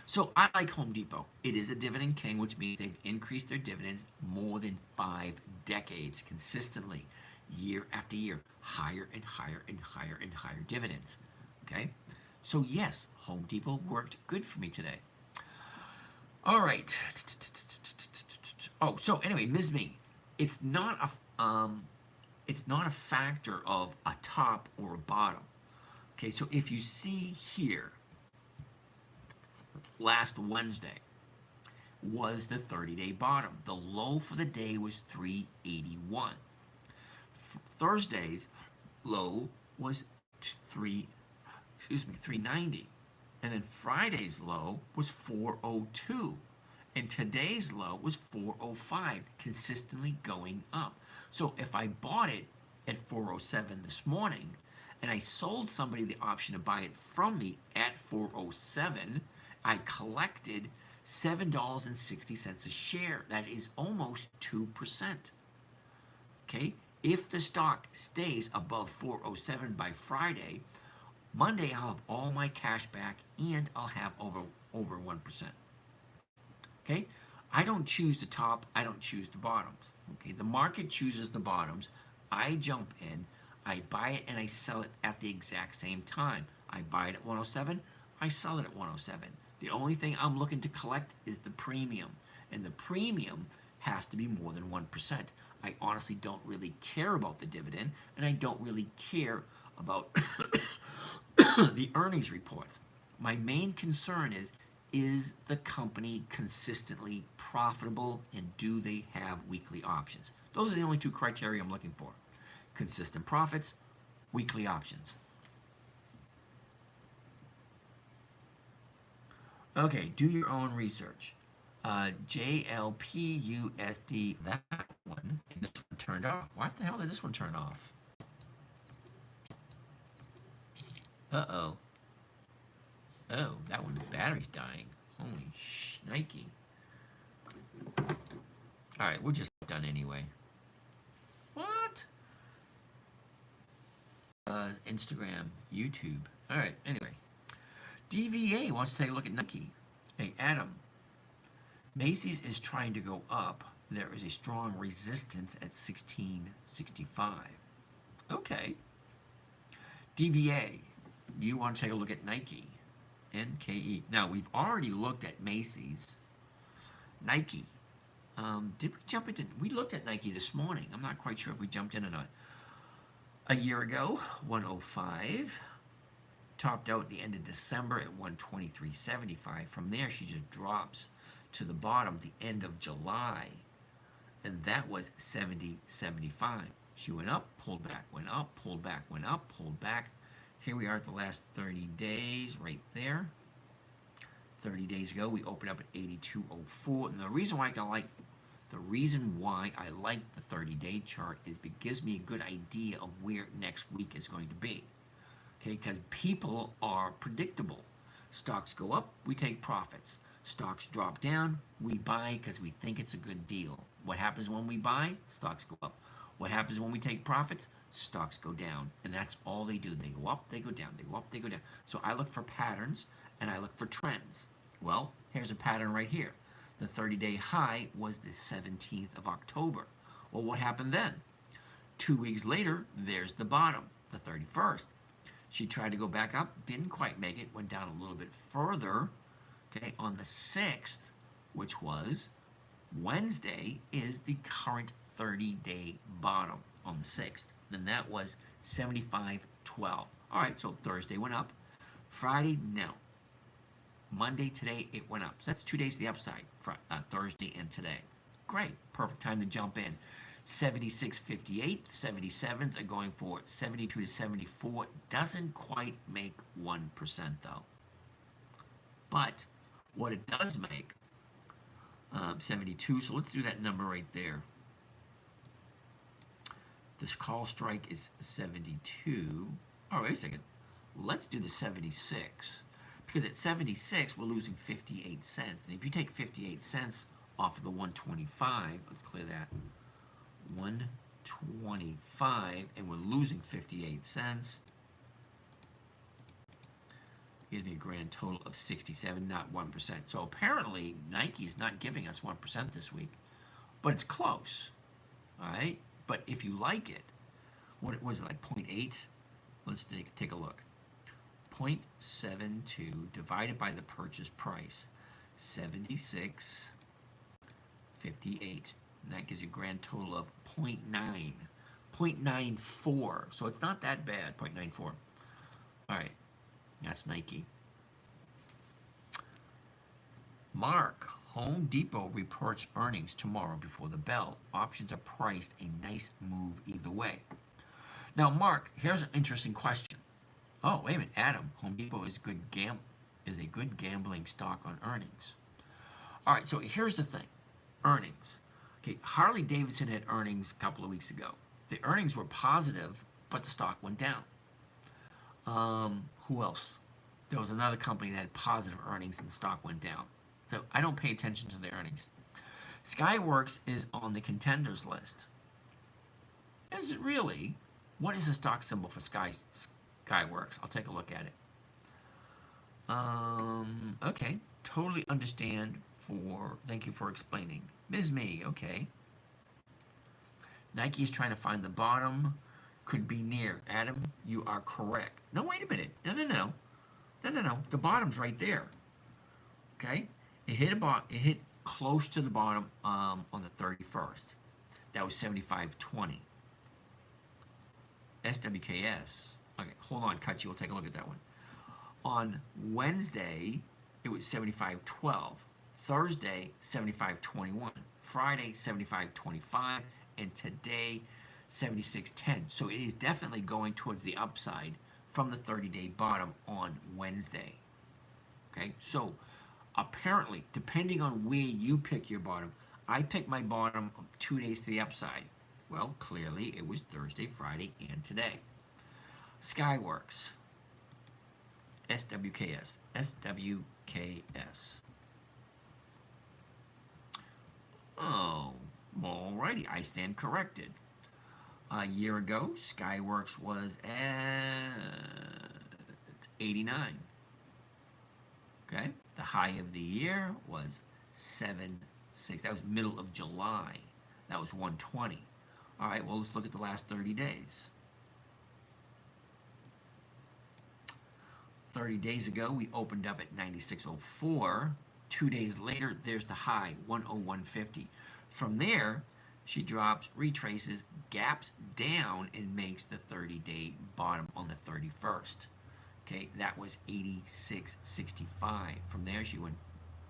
So I like Home Depot. It is a dividend king, which means they've increased their dividends more than 5 decades consistently, year after year, higher and higher and higher and higher dividends. Okay? So yes, Home Depot worked good for me today. All right. Oh, so anyway, Ms. Me, it's not a factor of a top or a bottom. Okay, so if you see here, last Wednesday was the 30-day bottom. The low for the day was 381. Thursday's low was 390. And then Friday's low was 402. And today's low was 405, consistently going up. So if I bought it at 407 this morning and I sold somebody the option to buy it from me at 407, I collected $7.60 a share. That is almost 2%. Okay? If the stock stays above 407 by Friday, Monday I'll have all my cash back and I'll have over 1%. Okay? I don't choose the top, I don't choose the bottoms. Okay? The market chooses the bottoms. I jump in, I buy it and I sell it at the exact same time. I buy it at 107, I sell it at 107. The only thing I'm looking to collect is the premium, and the premium has to be more than 1%. I honestly don't really care about the dividend, and I don't really care about the earnings reports. My main concern is the company consistently profitable, and do they have weekly options? Those are the only 2 criteria I'm looking for. Consistent profits, weekly options. Okay, do your own research. JLPUSD, that one, and this one turned off. Why the hell did this one turn off? Uh-oh. Oh, that one's battery's dying. Holy shnikey. Alright, we're just done anyway. What? Instagram, YouTube. Alright, anyway. DVA wants to take a look at Nike. Hey, Adam. Macy's is trying to go up. There is a strong resistance at 1665. Okay. DVA, you want to take a look at Nike. NKE. Now, we've already looked at Macy's. Nike. Did we jump into? We looked at Nike this morning. I'm not quite sure if we jumped in or not. A year ago, 105. Topped out at the end of December at 123.75. From there, she just drops to the bottom the end of July, and that was 70.75. She went up, pulled back, went up, pulled back, went up, pulled back. Here we are at the last 30 days, right there. 30 days ago, we opened up at 82.04, and the reason why I like the 30-day chart is it gives me a good idea of where next week is going to be. Okay, because people are predictable. Stocks go up, we take profits. Stocks drop down, we buy because we think it's a good deal. What happens when we buy? Stocks go up. What happens when we take profits? Stocks go down. And that's all they do. They go up, they go down, they go up, they go down. So I look for patterns and I look for trends. Well, here's a pattern right here. The 30-day high was the 17th of October. Well, what happened then? 2 weeks later, there's the bottom, the 31st. She tried to go back up, didn't quite make it, went down a little bit further. Okay, on the 6th, which was Wednesday, is the current 30-day bottom on the 6th. And that was 75.12. All right, so Thursday went up. Friday, no. Monday, today, it went up. So that's 2 days to the upside, Thursday and today. Great, perfect time to jump in. 76.58, 77s are going for 72 to 74. Doesn't quite make 1% though. But what it does make, 72, so let's do that number right there. This call strike is 72. Oh, wait a second. Let's do the 76. Because at 76, we're losing 58 cents. And if you take 58 cents off of the 125, let's clear that. 125, and we're losing 58 cents. Gives me a grand total of 67, not 1%. So apparently, Nike's not giving us 1% this week. But it's close. All right? But if you like it, what was it, like 0.8? Let's take a look. 0.72 divided by the purchase price, 76.58. And that gives you a grand total of 0.9. 0.94. So it's not that bad, 0.94. All right. That's Nike. Mark, Home Depot reports earnings tomorrow before the bell. Options are priced a nice move either way. Now, Mark, here's an interesting question. Oh, wait a minute, Adam. Home Depot is a good gambling stock on earnings. All right, so here's the thing. Earnings. Okay, Harley Davidson had earnings a couple of weeks ago. The earnings were positive, but the stock went down. Who else? There was another company that had positive earnings and the stock went down. So I don't pay attention to the earnings. Skyworks is on the contenders list. Is it really? What is the stock symbol for Skyworks? I'll take a look at it. Okay, totally understand. Thank you for explaining. Ms. Me, okay. Nike is trying to find the bottom. Could be near. Adam, you are correct. No, wait a minute. No. The bottom's right there. Okay? It hit close to the bottom on the 31st. That was 75.20. SWKS. Okay, hold on, cut you. We'll take a look at that one. On Wednesday, it was 75.12. Thursday, 75.21. Friday, 75.25. And today, 76.10. So it is definitely going towards the upside from the 30-day bottom on Wednesday. Okay, so apparently, depending on where you pick your bottom, I picked my bottom 2 days to the upside. Well, clearly it was Thursday, Friday, and today. Skyworks. SWKS. SWKS. Oh, alrighty, I stand corrected. A year ago, Skyworks was at 89. Okay, the high of the year was 7.6. That was middle of July. That was 120. All right, well, let's look at the last 30 days. 30 days ago, we opened up at 96.04. 2 days later, there's the high, 101.50. From there, she drops, retraces, gaps down, and makes the 30-day bottom on the 31st. Okay, that was 86.65. From there, she went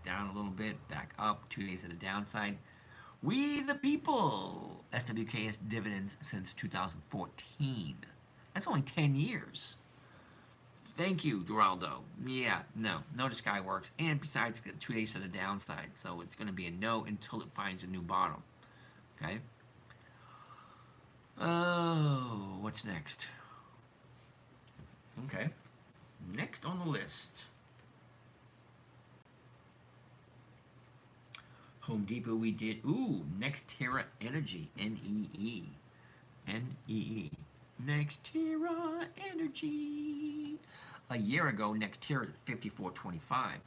down a little bit, back up, 2 days at the downside. We the people, SWKS dividends since 2014. That's only 10 years. Thank you, Geraldo. Yeah, no to Skyworks. And besides, 2 days to the downside. So it's going to be a no until it finds a new bottom. Okay? Oh, what's next? Okay. Next on the list. Home Depot, we did. Ooh, NextEra Energy. NEE. NEE. NextEra Energy. A year ago, NextEra at 54.25.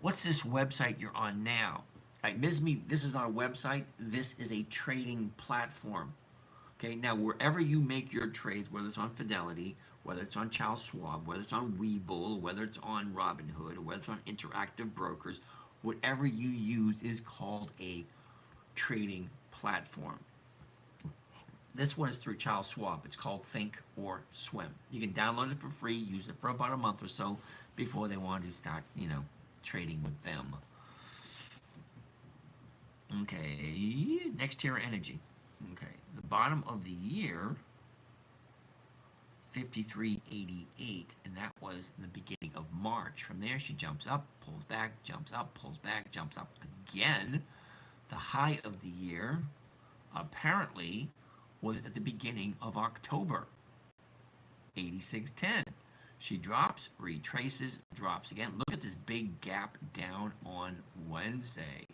What's this website you're on now? All right, Ms. Me, this is not a website. This is a trading platform. Okay, now wherever you make your trades, whether it's on Fidelity, whether it's on Charles Schwab, whether it's on Webull, whether it's on Robinhood, or whether it's on Interactive Brokers, whatever you use is called a trading platform. This one is through Charles Schwab. It's called Think or Swim. You can download it for free, use it for about a month or so before they want to start, trading with them. Okay, NextEra Energy. Okay, the bottom of the year, 53.88, and that was the beginning of March. From there, she jumps up, pulls back, jumps up, pulls back, jumps up again. The high of the year, apparently, was at the beginning of October, 86.10. She drops, retraces, drops again. Look at this big gap down on Wednesday.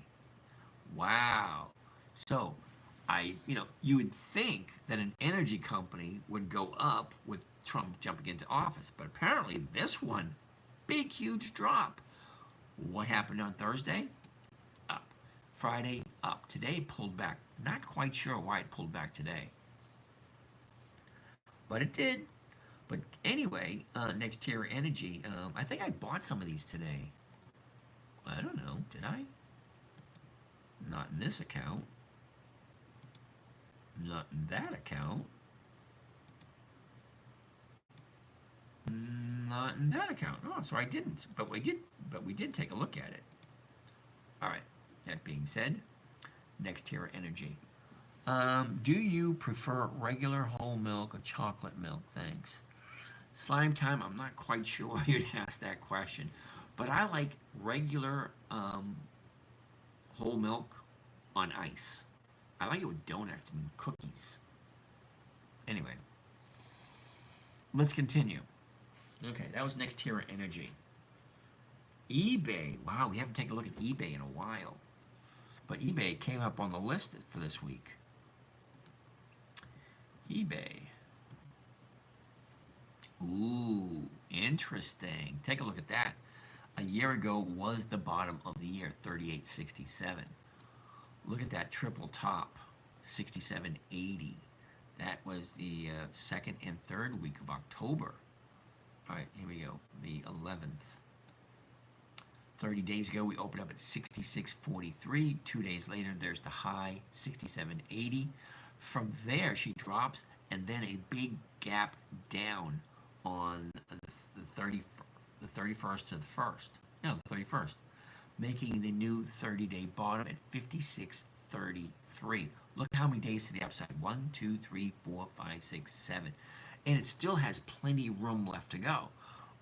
Wow. So, you would think that an energy company would go up with Trump jumping into office, but apparently this one, big, huge drop. What happened on Thursday? Up. Friday, up. Today, pulled back. Not quite sure why it pulled back today. But it did. But anyway, NextEra Energy, I think I bought some of these today. I don't know, did I? Not in this account. Not in that account. Not in that account. Oh, so I didn't. But we did take a look at it. All right. That being said, NextEra Energy. Do you prefer regular whole milk or chocolate milk? Thanks. Slime time, I'm not quite sure why you'd ask that question. But I like regular whole milk on ice. I like it with donuts and cookies. Anyway, let's continue. Okay, that was NextEra Energy. eBay. Wow, we haven't taken a look at eBay in a while. But eBay came up on the list for this week. eBay. Ooh, interesting. Take a look at that. A year ago was the bottom of the year, 38.67. Look at that triple top, 67.80. That was the second and third week of October. All right, here we go, the 11th. 30 days ago, we opened up at 66.43. 2 days later, there's the high, 67.80. From there, she drops, and then a big gap down on the 31st to the 1st. No, the 31st. Making the new 30-day bottom at 56.33. Look how many days to the upside. 1, 2, 3, 4, 5, 6, 7. And it still has plenty of room left to go.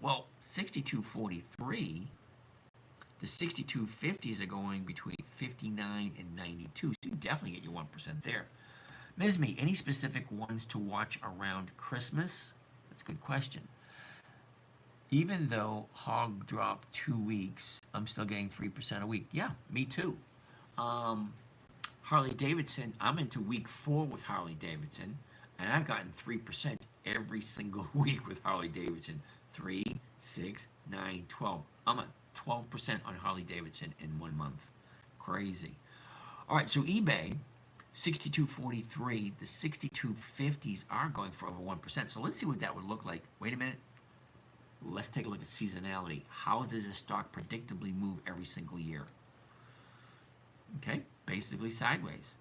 Well, 62.43, the 62.50s are going between 59 and 92. So you definitely get your 1% there. Ms. Me, any specific ones to watch around Christmas? That's a good question. Even though hog dropped 2 weeks, I'm still getting 3% a week. Yeah, me too. Harley Davidson, I'm into week 4 with Harley Davidson, and I've gotten 3% every single week with Harley Davidson. 3, 6, 9, 12. I'm at 12% on Harley Davidson in 1 month. Crazy. All right, so eBay, 62.43. The 62.50s are going for over 1%. So let's see what that would look like. Wait a minute. Let's take a look at seasonality. How does a stock predictably move every single year? Okay, basically sideways.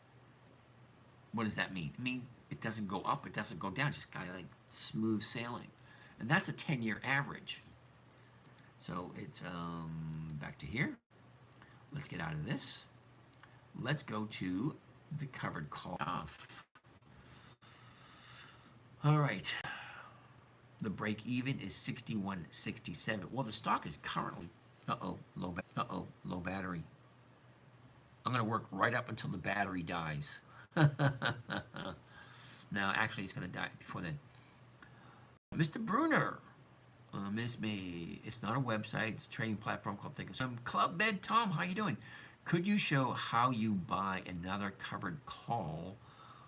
What does that mean? It means it doesn't go up, it doesn't go down, just kind of like smooth sailing. And that's a 10-year average. So it's back to here. Let's get out of this. Let's go to the covered call off. All right. The break even is 61.67. Well, the stock is currently low battery. I'm going to work right up until the battery dies. Now, actually, it's going to die before then. Mr. Bruner, Miss May, it's not a website, it's a trading platform called Think of Some. Club Med Tom, how you doing? Could you show how you buy another covered call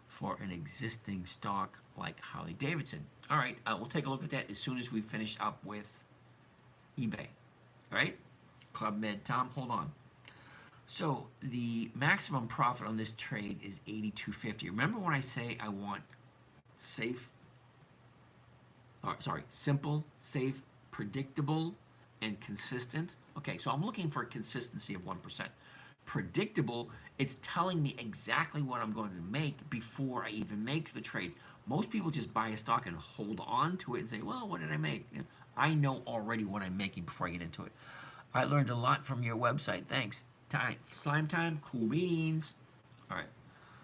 for an existing stock like Harley Davidson? All right, we'll take a look at that as soon as we finish up with eBay. All right, Club Med Tom, hold on. So the maximum profit on this trade is 82.50. Remember when I say I want safe, simple, safe, predictable, and consistent? Okay, so I'm looking for a consistency of 1%. Predictable, it's telling me exactly what I'm going to make before I even make the trade. Most people just buy a stock and hold on to it and say, well, what did I make? I know already what I'm making before I get into it. I learned a lot from your website. Thanks. Slime time, cool beans. All right.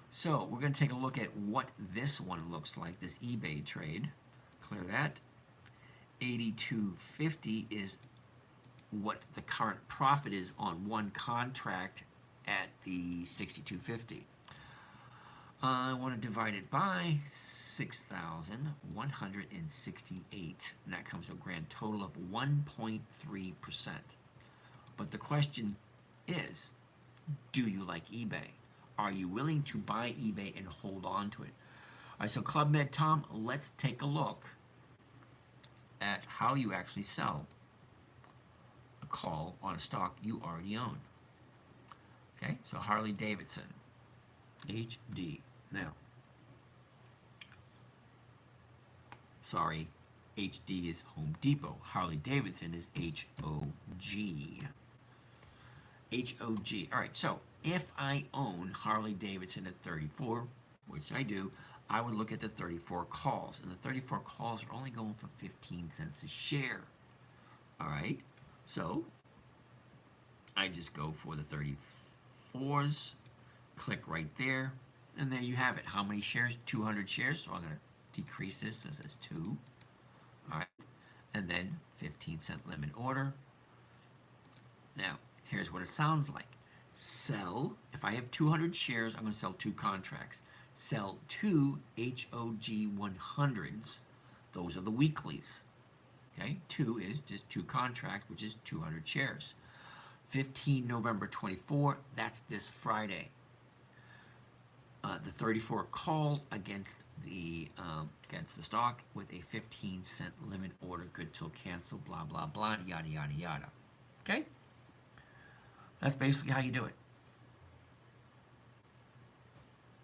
So we're going to take a look at what this one looks like, this eBay trade. Clear that. 82.50 is what the current profit is on one contract at the 62.50. I want to divide it by 6,168, and that comes to a grand total of 1.3%. But the question is, do you like eBay? Are you willing to buy eBay and hold on to it? All right, so Club Med Tom, let's take a look at how you actually sell a call on a stock you already own. Okay, so Harley Davidson, HD. Now, sorry, HD is Home Depot. Harley Davidson is HOG. HOG. All right, so if I own Harley Davidson at 34, which I do, I would look at the 34 calls. And the 34 calls are only going for 15 cents a share. All right, so I just go for the 34s, click right there, and there you have it. How many shares? 200 shares. So I'm going to decrease this so it says 2. All right, and then 15-cent limit order. Now, here's what it sounds like. Sell, if I have 200 shares, I'm going to sell 2 contracts. Sell 2 HOG 100s. Those are the weeklies. Okay, 2 is just 2 contracts, which is 200 shares. 15 November 24, that's this Friday. The 34 call against the stock with a 15-cent limit order, good till cancel, blah, blah, blah, yada, yada, yada. Okay? That's basically how you do it.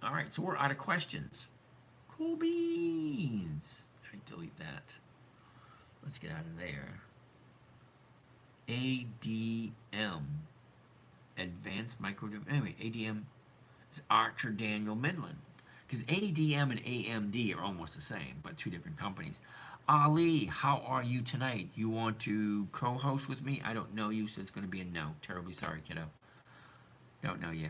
All right, so we're out of questions. Cool beans. I delete that. Let's get out of there. ADM, Advanced Micro. Anyway, ADM is Archer Daniel Midland. Because ADM and AMD are almost the same, but 2 different companies. Ali, how are you tonight? You want to co-host with me? I don't know you, so it's going to be a no. Terribly sorry, kiddo. Don't know you.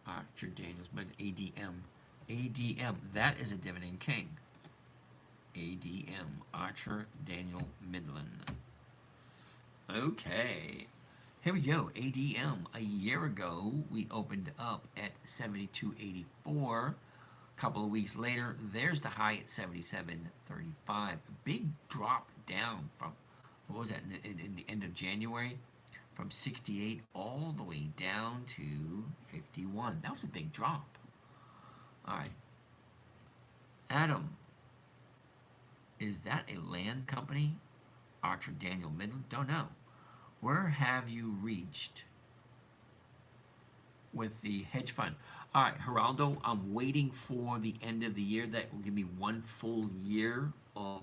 Archer Daniels, but ADM. ADM, that is a Dividend King. ADM, Archer Daniel Midland. Okay, here we go. ADM. A year ago, we opened up at 72.84. A couple of weeks later, there's the high at 77.35. A big drop down from, what was that, in the end of January? From 68 all the way down to 51. That was a big drop. All right. Adam, is that a land company? Archer Daniel Midland? Don't know. Where have you reached with the hedge fund? All right, Geraldo, I'm waiting for the end of the year. That will give me 1 full year of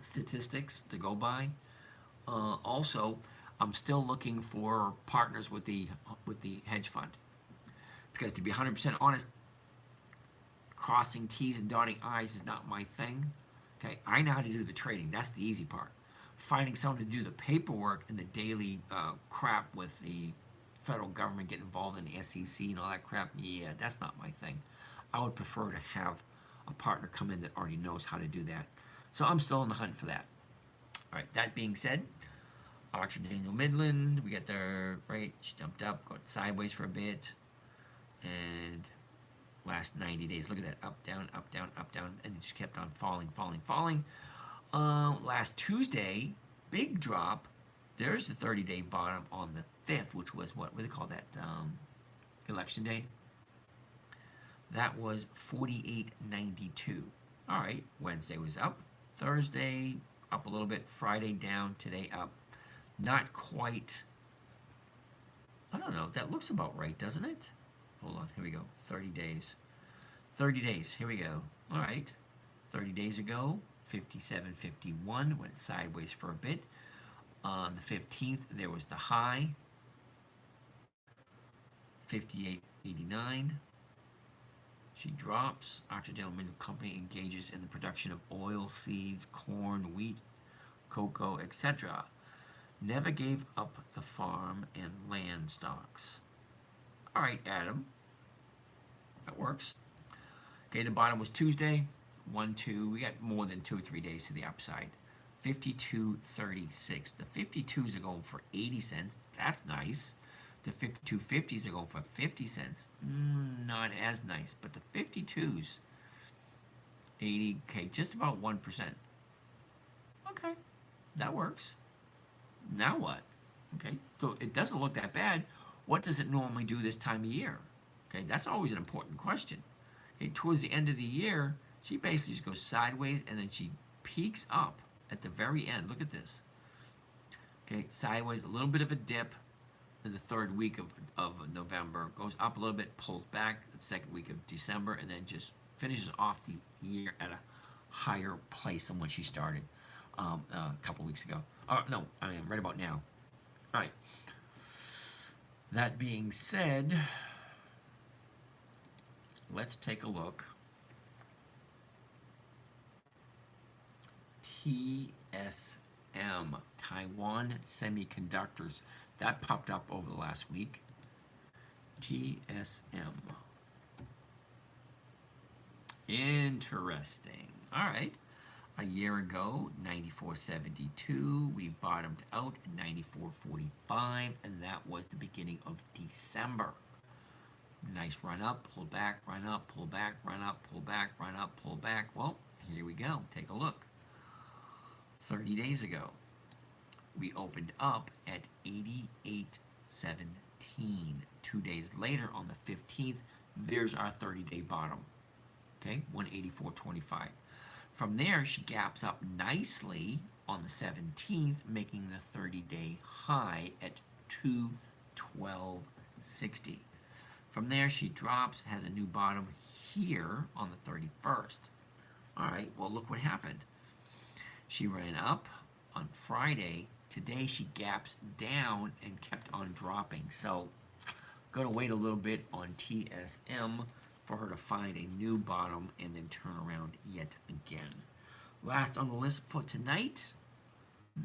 statistics to go by. Also, I'm still looking for partners with the hedge fund because, to be 100% honest, crossing T's and dotting I's is not my thing. Okay, I know how to do the trading. That's the easy part. Finding someone to do the paperwork and the daily crap with the federal government, get involved in the SEC and all that crap, yeah, that's not my thing. I would prefer to have a partner come in that already knows how to do that. So I'm still in the hunt for that. All right, that being said, Archer Daniel Midland, we got there, right? She jumped up, got sideways for a bit, and last 90 days, look at that, up, down, up, down, up, down, and it just kept on falling, falling, falling. Last Tuesday, big drop. There's the 30-day bottom on the 5th, which was what do they call that? Election day. That was 48.92. All right, Wednesday was up. Thursday, up a little bit. Friday, down. Today, up. Not quite. I don't know. That looks about right, doesn't it? Hold on. Here we go. 30 days. 30 days. Here we go. All right. 30 days ago, 57.51. Went sideways for a bit. On the 15th, there was the high. 58.89. She drops. Occidental Mineral Company engages in the production of oil, seeds, corn, wheat, cocoa, etc. Never gave up the farm and land stocks. All right, Adam. That works. Okay, the bottom was Tuesday. 1, 2. We got more than 2 or 3 days to the upside. 52.36. The 52s are going for 80 cents. That's nice. The 52.50s are going for 50 cents. Not as nice. But the 52s, 80, okay, just about 1%. Okay, that works. Now what? Okay, so it doesn't look that bad. What does it normally do this time of year? Okay, that's always an important question. Okay, towards the end of the year, she basically just goes sideways and then she peaks up at the very end. Look at this. Okay, sideways, a little bit of a dip in the third week of November, goes up a little bit, pulls back the second week of December, and then just finishes off the year at a higher place than when she started a couple weeks ago. No, I mean, right about now. All right. That being said, let's take a look. TSM, Taiwan Semiconductors. That popped up over the last week. TSM. Interesting. All right. A year ago, 94.72. We bottomed out at 94.45, and that was the beginning of December. Nice run up, pull back, run up, pull back, run up, pull back, run up, pull back. Well, here we go. Take a look. 30 days ago, we opened up at 88.17. 2 days later, on the 15th, there's our 30-day bottom. Okay, 184.25. From there, she gaps up nicely on the 17th, making the 30-day high at 212.60. From there, she drops, has a new bottom here on the 31st. All right, well, look what happened. She ran up on Friday. Today, she gaps down and kept on dropping. So, going to wait a little bit on TSM for her to find a new bottom and then turn around yet again. Last on the list for tonight,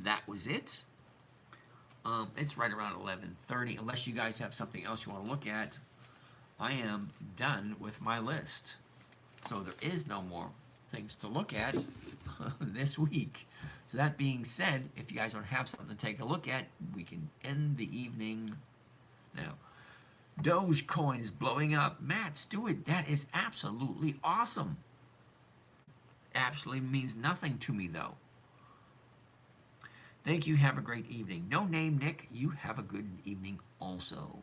that was it. It's right around 11:30. Unless you guys have something else you want to look at, I am done with my list. So there is no more things to look at this week. So that being said, if you guys don't have something to take a look at, we can end the evening now. Dogecoin is blowing up. Matt Stewart, that is absolutely awesome. Absolutely means nothing to me, though. Thank you. Have a great evening. No name Nick, you have a good evening also.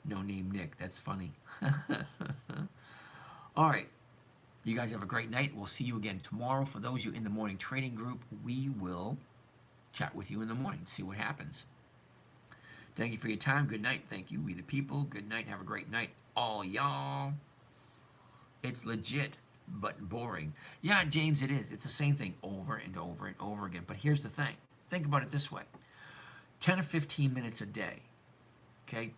No name Nick, that's funny. All right. You guys have a great night. We'll see you again tomorrow. For those of you in the morning trading group, we will chat with you in the morning, see what happens. Thank you for your time. Good night. Thank you, we the people. Good night. Have a great night, all y'all. It's legit, but boring. Yeah, James, it is. It's the same thing over and over and over again. But here's the thing. Think about it this way. 10 or 15 minutes a day. Okay?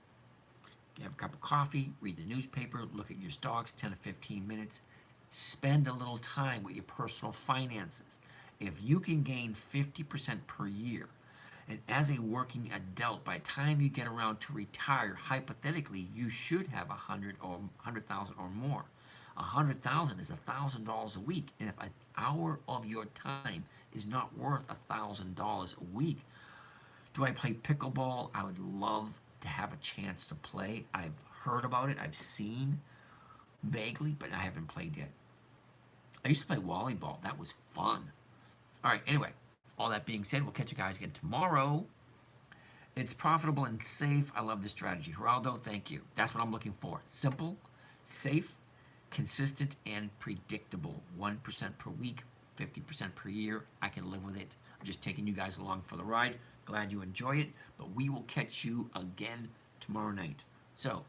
Have a cup of coffee, read the newspaper, look at your stocks, 10 to 15 minutes. Spend a little time with your personal finances. If you can gain 50% per year, and as a working adult, by the time you get around to retire, hypothetically, you should have 100,000 or more. 100,000 is $1,000 a week, and if an hour of your time is not worth $1,000 a week, do I play pickleball? I would love to have a chance to play. I've heard about it. I've seen vaguely, but I haven't played yet. I used to play volleyball. That was fun. All right, anyway, all that being said, we'll catch you guys again tomorrow. It's profitable and safe. I love this strategy. Geraldo, thank you. That's what I'm looking for. Simple, safe, consistent, and predictable. 1% per week, 50% per year. I can live with it. I'm just taking you guys along for the ride. Glad you enjoy it, but we will catch you again tomorrow night. So